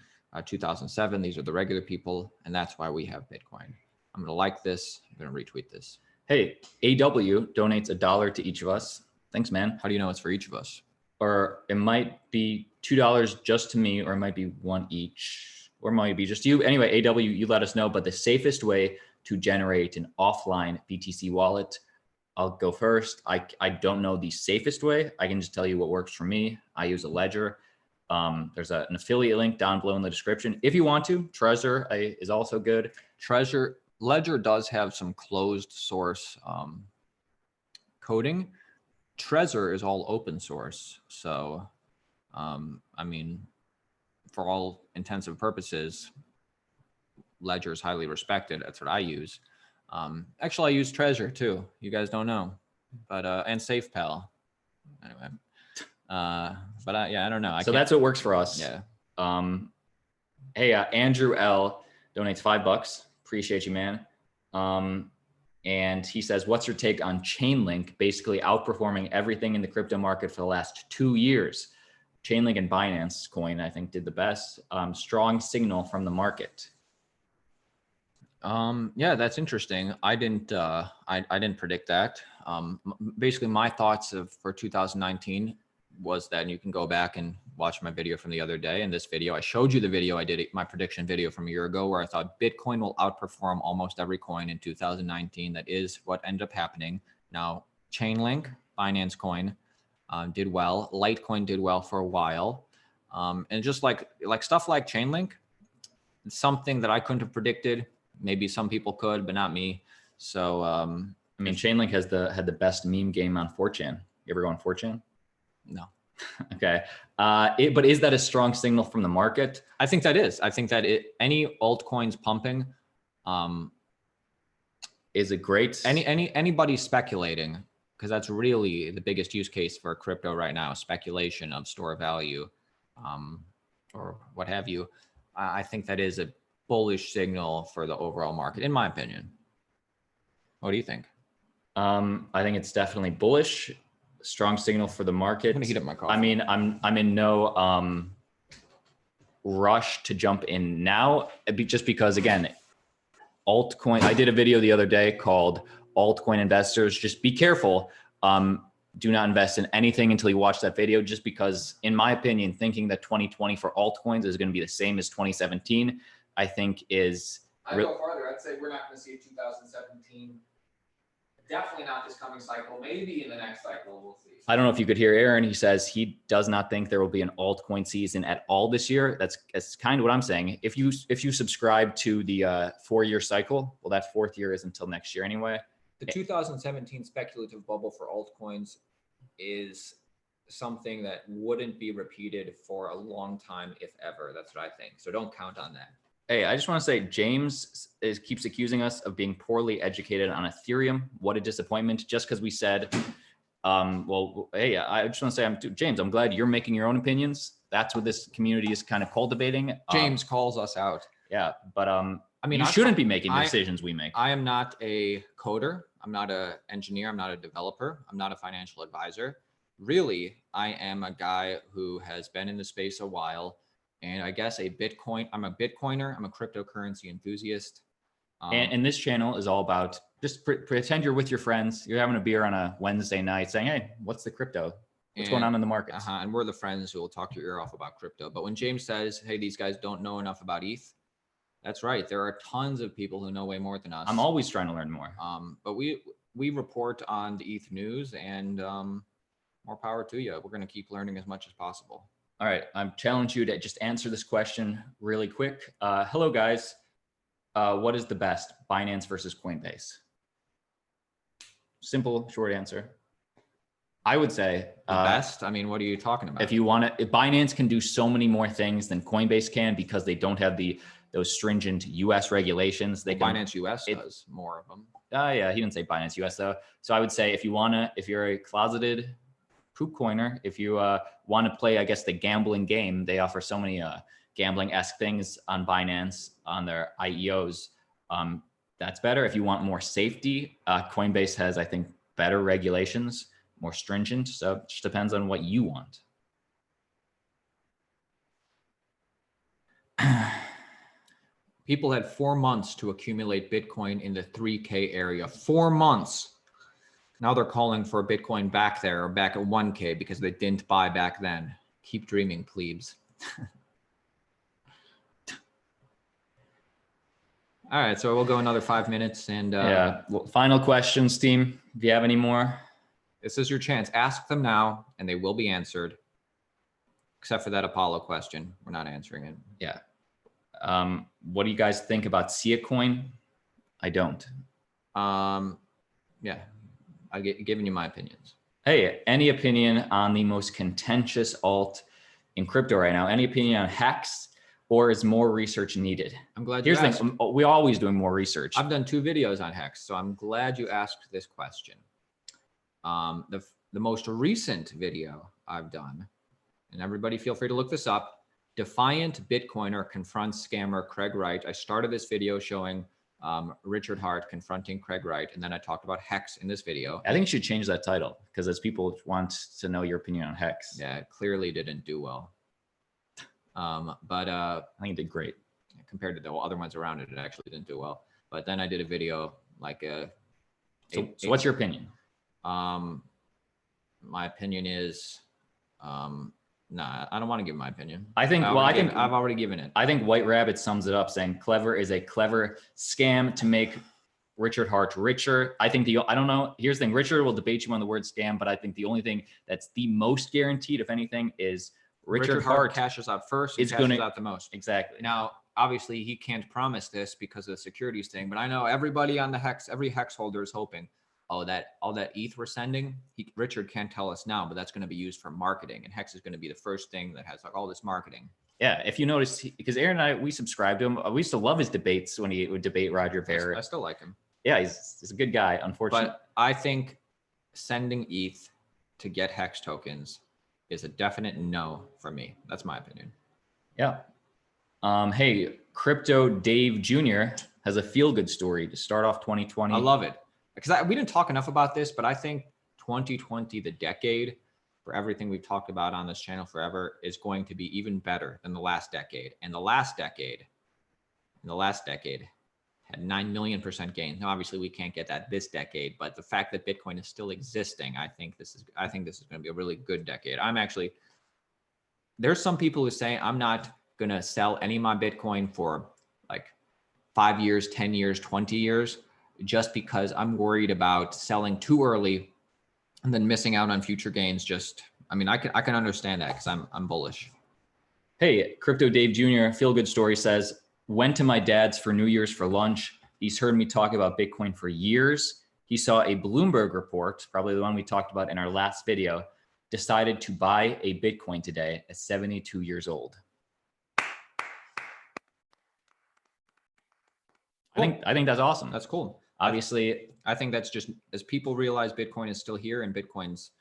2007. These are the regular people, and that's why we have Bitcoin. I'm going to like this. I'm going to retweet this. Hey, AW donates $1 to each of us. Thanks, man. How do you know it's for each of us? Or it might be $2 just to me, or it might be 1 each, or it might be just you. Anyway, AW, you let us know. But the safest way to generate an offline BTC wallet, I'll go first. I don't know the safest way. I can just tell you what works for me. I use a Ledger. There's an affiliate link down below in the description. If you want to, Trezor is also good. Ledger does have some closed source coding. Trezor is all open source. So, I mean, for all intents and purposes, Ledger is highly respected. That's what I use. Actually, I use Treasure too. You guys don't know, but and SafePal. Anyway, yeah, I don't know. So that's what works for us. Yeah. Hey, Andrew L donates $5. Appreciate you, man. And he says, what's your take on Chainlink basically outperforming everything in the crypto market for the last 2 years? Chainlink and Binance coin, I think, did the best. Strong signal from the market. Yeah, that's interesting. I didn't predict that. Basically my thoughts for 2019 was that, and you can go back and watch my video from the other day. In this video, I showed you the video I did, my prediction video from a year ago, where I thought Bitcoin will outperform almost every coin in 2019. That is what ended up happening. Now, Chainlink, Binance coin, did well. Litecoin did well for a while. And just like stuff like Chainlink, it's something that I couldn't have predicted. Maybe some people could, but not me. So, I mean, Chainlink had the best meme game on 4chan. You ever go on 4chan? No. Okay. But is that a strong signal from the market? I think that is. I think that any altcoins pumping is a great. Anybody speculating, because that's really the biggest use case for crypto right now, speculation of store value, or what have you. I think that is a bullish signal for the overall market, in my opinion. What do you think? I think it's definitely bullish. Strong signal for the market. I'm gonna heat up my coffee. I mean, I'm in no rush to jump in now, just because, again, altcoin. I did a video the other day called "Altcoin Investors." Just be careful. Do not invest in anything until you watch that video, just because, in my opinion, thinking that 2020 for altcoins is going to be the same as 2017, I think is. I'd go farther. I'd say we're not going to see a 2017. Definitely not this coming cycle. Maybe in the next cycle, we'll see. I don't know if you could hear Aaron. He says he does not think there will be an altcoin season at all this year. That's kind of what I'm saying. If you subscribe to the 4-year cycle, well, that 4th year is until next year anyway. The 2017 speculative bubble for altcoins is something that wouldn't be repeated for a long time, if ever. That's what I think. So don't count on that. Hey, I just want to say, James keeps accusing us of being poorly educated on Ethereum. What a disappointment. Just because we said, well, hey, I just want to say, James, I'm glad you're making your own opinions. That's what this community is kind of cultivating. James calls us out. Yeah, but I mean, you I shouldn't be making the decisions we make. I am not a coder. I'm not an engineer. I'm not a developer. I'm not a financial advisor. Really, I am a guy who has been in the space a while. And I guess I'm a Bitcoiner. I'm a cryptocurrency enthusiast. And this channel is all about just pretend you're with your friends. You're having a beer on a Wednesday night saying, hey, what's the crypto? What's going on in the markets? And we're the friends who will talk your ear off about crypto. But when James says, hey, these guys don't know enough about ETH, that's right. There are tons of people who know way more than us. I'm always trying to learn more. But we report on the ETH news, and more power to you. We're going to keep learning as much as possible. All right, I'm challenging you to just answer this question really quick. Hello, guys. What is the best, Binance versus Coinbase? Simple, short answer. I would say the best. I mean, what are you talking about? If you want to, Binance can do so many more things than Coinbase can because they don't have those stringent U.S. regulations. Binance US does more of them. Yeah, he didn't say Binance US though. So I would say if you're a closeted poop coiner, if you want to play, I guess, the gambling game, they offer so many gambling-esque things on Binance on their IEOs. That's better. If you want more safety, Coinbase has, I think, better regulations, more stringent. So it just depends on what you want. People had 4 months to accumulate Bitcoin in the 3K area. 4 months. Now they're calling for Bitcoin back there, or back at 1K, because they didn't buy back then. Keep dreaming, plebes. All right, so we'll go another 5 minutes. And yeah, well, final questions, team. Do you have any more? This is your chance. Ask them now, and they will be answered. Except for that Apollo question. We're not answering it. Yeah. What do you guys think about Sia coin? I don't. Yeah. I've given you my opinions. Hey, any opinion on the most contentious alt in crypto right now? Any opinion on Hex? or is more research needed? I'm glad Here's you the asked. thing, we're always doing more research. I've done 2 videos on Hex, so I'm glad you asked this question. The most recent video I've done, and everybody feel free to look this up, Defiant Bitcoiner confronts scammer Craig Wright. I started this video showing Richard Hart confronting Craig Wright, and then I talked about Hex in this video. I think you should change that title, because as people want to know your opinion on Hex. Yeah, it clearly didn't do well. But I think it did great. compared to the other ones around it, it actually didn't do well. But then I did a video like So what's your opinion? My opinion is, nah, I don't want to give my opinion. I think, I've already given it. I think White Rabbit sums it up saying clever is a clever scam to make Richard Hart richer. I think I don't know. Here's the thing. Richard will debate you on the word scam, but I think the only thing that's the most guaranteed, if anything, is Richard Hart cashes out first and is cashes out the most. Exactly. Now, obviously he can't promise this because of the securities thing, but I know everybody on the Hex, every Hex holder is hoping, oh, all that ETH we're sending, Richard can't tell us now, but that's going to be used for marketing, and Hex is going to be the first thing that has like all this marketing. Yeah, if you notice, because Aaron and I, we subscribed to him. We used to love his debates when he would debate Roger Ver. I still like him. Yeah, he's a good guy, unfortunately. But I think sending ETH to get Hex tokens is a definite no for me. That's my opinion. Yeah. Hey, Crypto Dave Jr. has a feel-good story to start off 2020. I love it. Because we didn't talk enough about this, but I think 2020, the decade, for everything we've talked about on this channel forever, is going to be even better than the last decade. And the last decade had 9 million% gains. Now, obviously, we can't get that this decade, but the fact that Bitcoin is still existing, I think this is going to be a really good decade. There's some people who say I'm not going to sell any of my Bitcoin for like 5 years, 10 years, 20 years, just because I'm worried about selling too early and then missing out on future gains. I can understand that because I'm bullish. Hey, Crypto Dave Jr. Feel Good Story says, went to my dad's for New Year's for lunch. He's heard me talk about Bitcoin for years. He saw a Bloomberg report, probably the one we talked about in our last video, decided to buy a Bitcoin today at 72 years old. Cool. I think that's awesome. That's cool. Obviously, I think that's just as people realize Bitcoin is still here and Bitcoin's,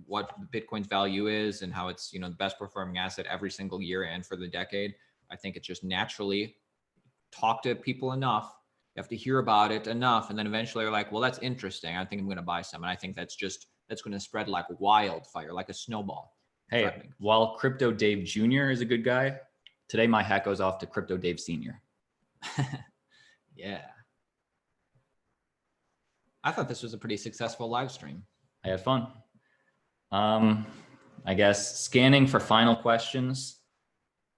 what Bitcoin's value is and how it's, the best performing asset every single year and for the decade. I think it's just naturally talk to people enough. You have to hear about it enough. And then eventually you're like, well, that's interesting. I think I'm going to buy some. And I think that's going to spread like wildfire, like a snowball. Hey, while Crypto Dave Jr. is a good guy, today my hat goes off to Crypto Dave Sr. Yeah. I thought this was a pretty successful live stream. I had fun. I guess scanning for final questions.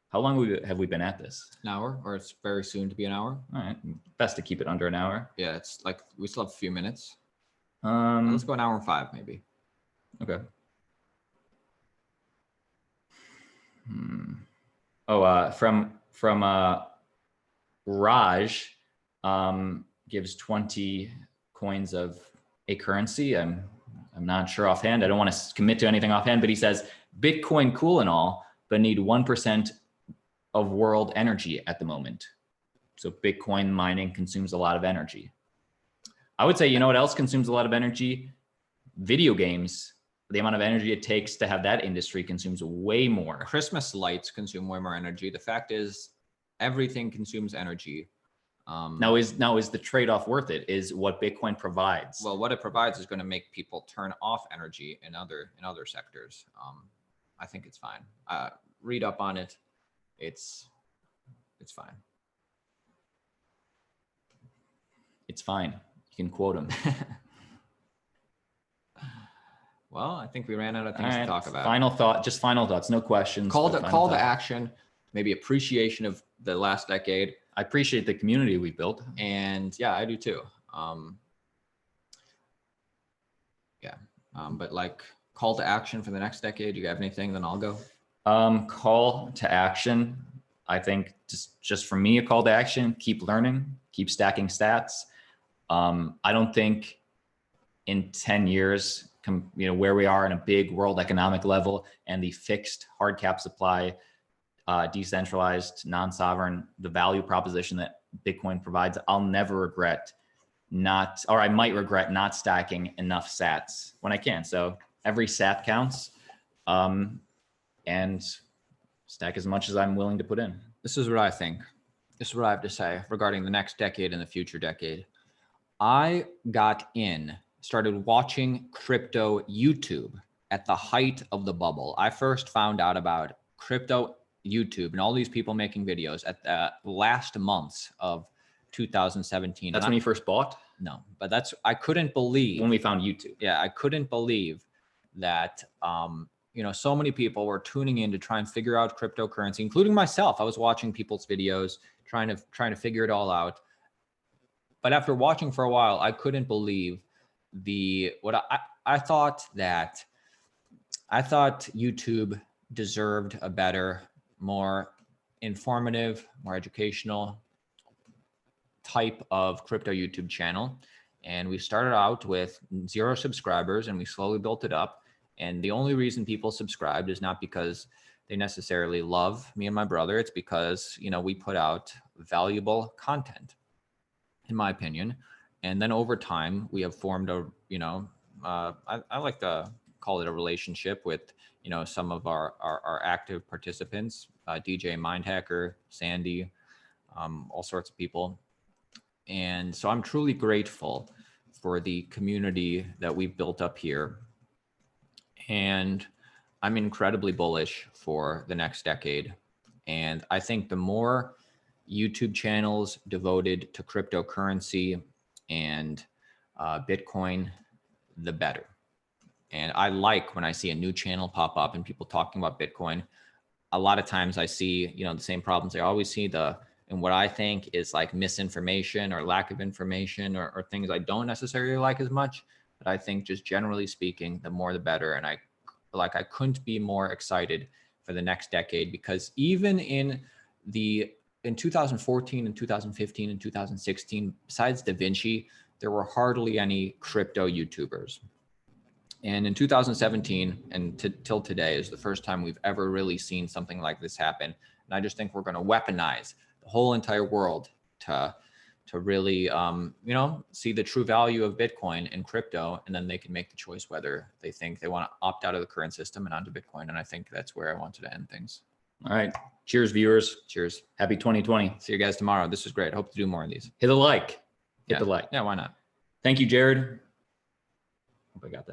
How long have we been at this? An hour, or it's very soon to be an hour. All right. Best to keep it under an hour. Yeah, it's like we still have a few minutes. Let's Let's go an hour and 5 maybe. Okay. Oh, from Raj gives 20 coins of a currency. I'm not sure offhand. I don't want to commit to anything offhand, but he says Bitcoin cool and all, but need 1% of world energy at the moment. So Bitcoin mining consumes a lot of energy. I would say, you know what else consumes a lot of energy? Video games. The amount of energy it takes to have that industry consumes way more. Christmas lights consume way more energy. The fact is, everything consumes energy. Now is the trade-off worth it? Is what Bitcoin provides? Well, what it provides is going to make people turn off energy in other sectors. I think it's fine. Read up on it. It's fine. It's fine. You can quote him. Well, I think we ran out of things to talk about. Final thoughts, no questions. Call to action, maybe appreciation of the last decade. I appreciate the community we built. And yeah, I do too. But like call to action for the next decade. You have anything? Then I'll go. Call to action. I think just for me, a call to action, keep learning, keep stacking stats. I don't think in 10 years, where we are in a big world economic level and the fixed hard cap supply decentralized, non-sovereign, the value proposition that Bitcoin provides, I'll never regret I might regret not stacking enough sats when I can. So every sat counts, and stack as much as I'm willing to put in. This is what I think. This is what I have to say regarding the next decade and the future decade. I started watching crypto YouTube at the height of the bubble. I first found out about crypto YouTube and all these people making videos at the last months of 2017. That's when you first bought? No, but I couldn't believe. When we found YouTube. Yeah, I couldn't believe that, so many people were tuning in to try and figure out cryptocurrency, including myself. I was watching people's videos, trying to figure it all out. But after watching for a while, I couldn't believe I thought YouTube deserved a better, more informative, more educational type of crypto YouTube channel. And we started out with 0 subscribers and we slowly built it up. And the only reason people subscribed is not because they necessarily love me and my brother. It's because, we put out valuable content, in my opinion. And then over time, we have formed I like to call it a relationship with, some of our active participants, DJ Mindhacker, Sandy, all sorts of people. And so I'm truly grateful for the community that we've built up here. And I'm incredibly bullish for the next decade. And I think the more YouTube channels devoted to cryptocurrency and Bitcoin, the better. And I like when I see a new channel pop up and people talking about Bitcoin. A lot of times I see, the same problems. I always see and what I think is like misinformation or lack of information or things I don't necessarily like as much. But I think just generally speaking, the more the better. And I couldn't be more excited for the next decade, because even in 2014 and 2015 and 2016, besides Da Vinci, there were hardly any crypto YouTubers. And in 2017 and till today is the first time we've ever really seen something like this happen. And I just think we're going to weaponize the whole entire world to really, see the true value of Bitcoin and crypto, and then they can make the choice whether they think they want to opt out of the current system and onto Bitcoin. And I think that's where I wanted to end things. All right. Cheers, viewers. Cheers. Happy 2020. See you guys tomorrow. This was great. I hope to do more of these. Hit the like. Hit the like. Yeah, why not? Thank you, Jared. Hope I got that.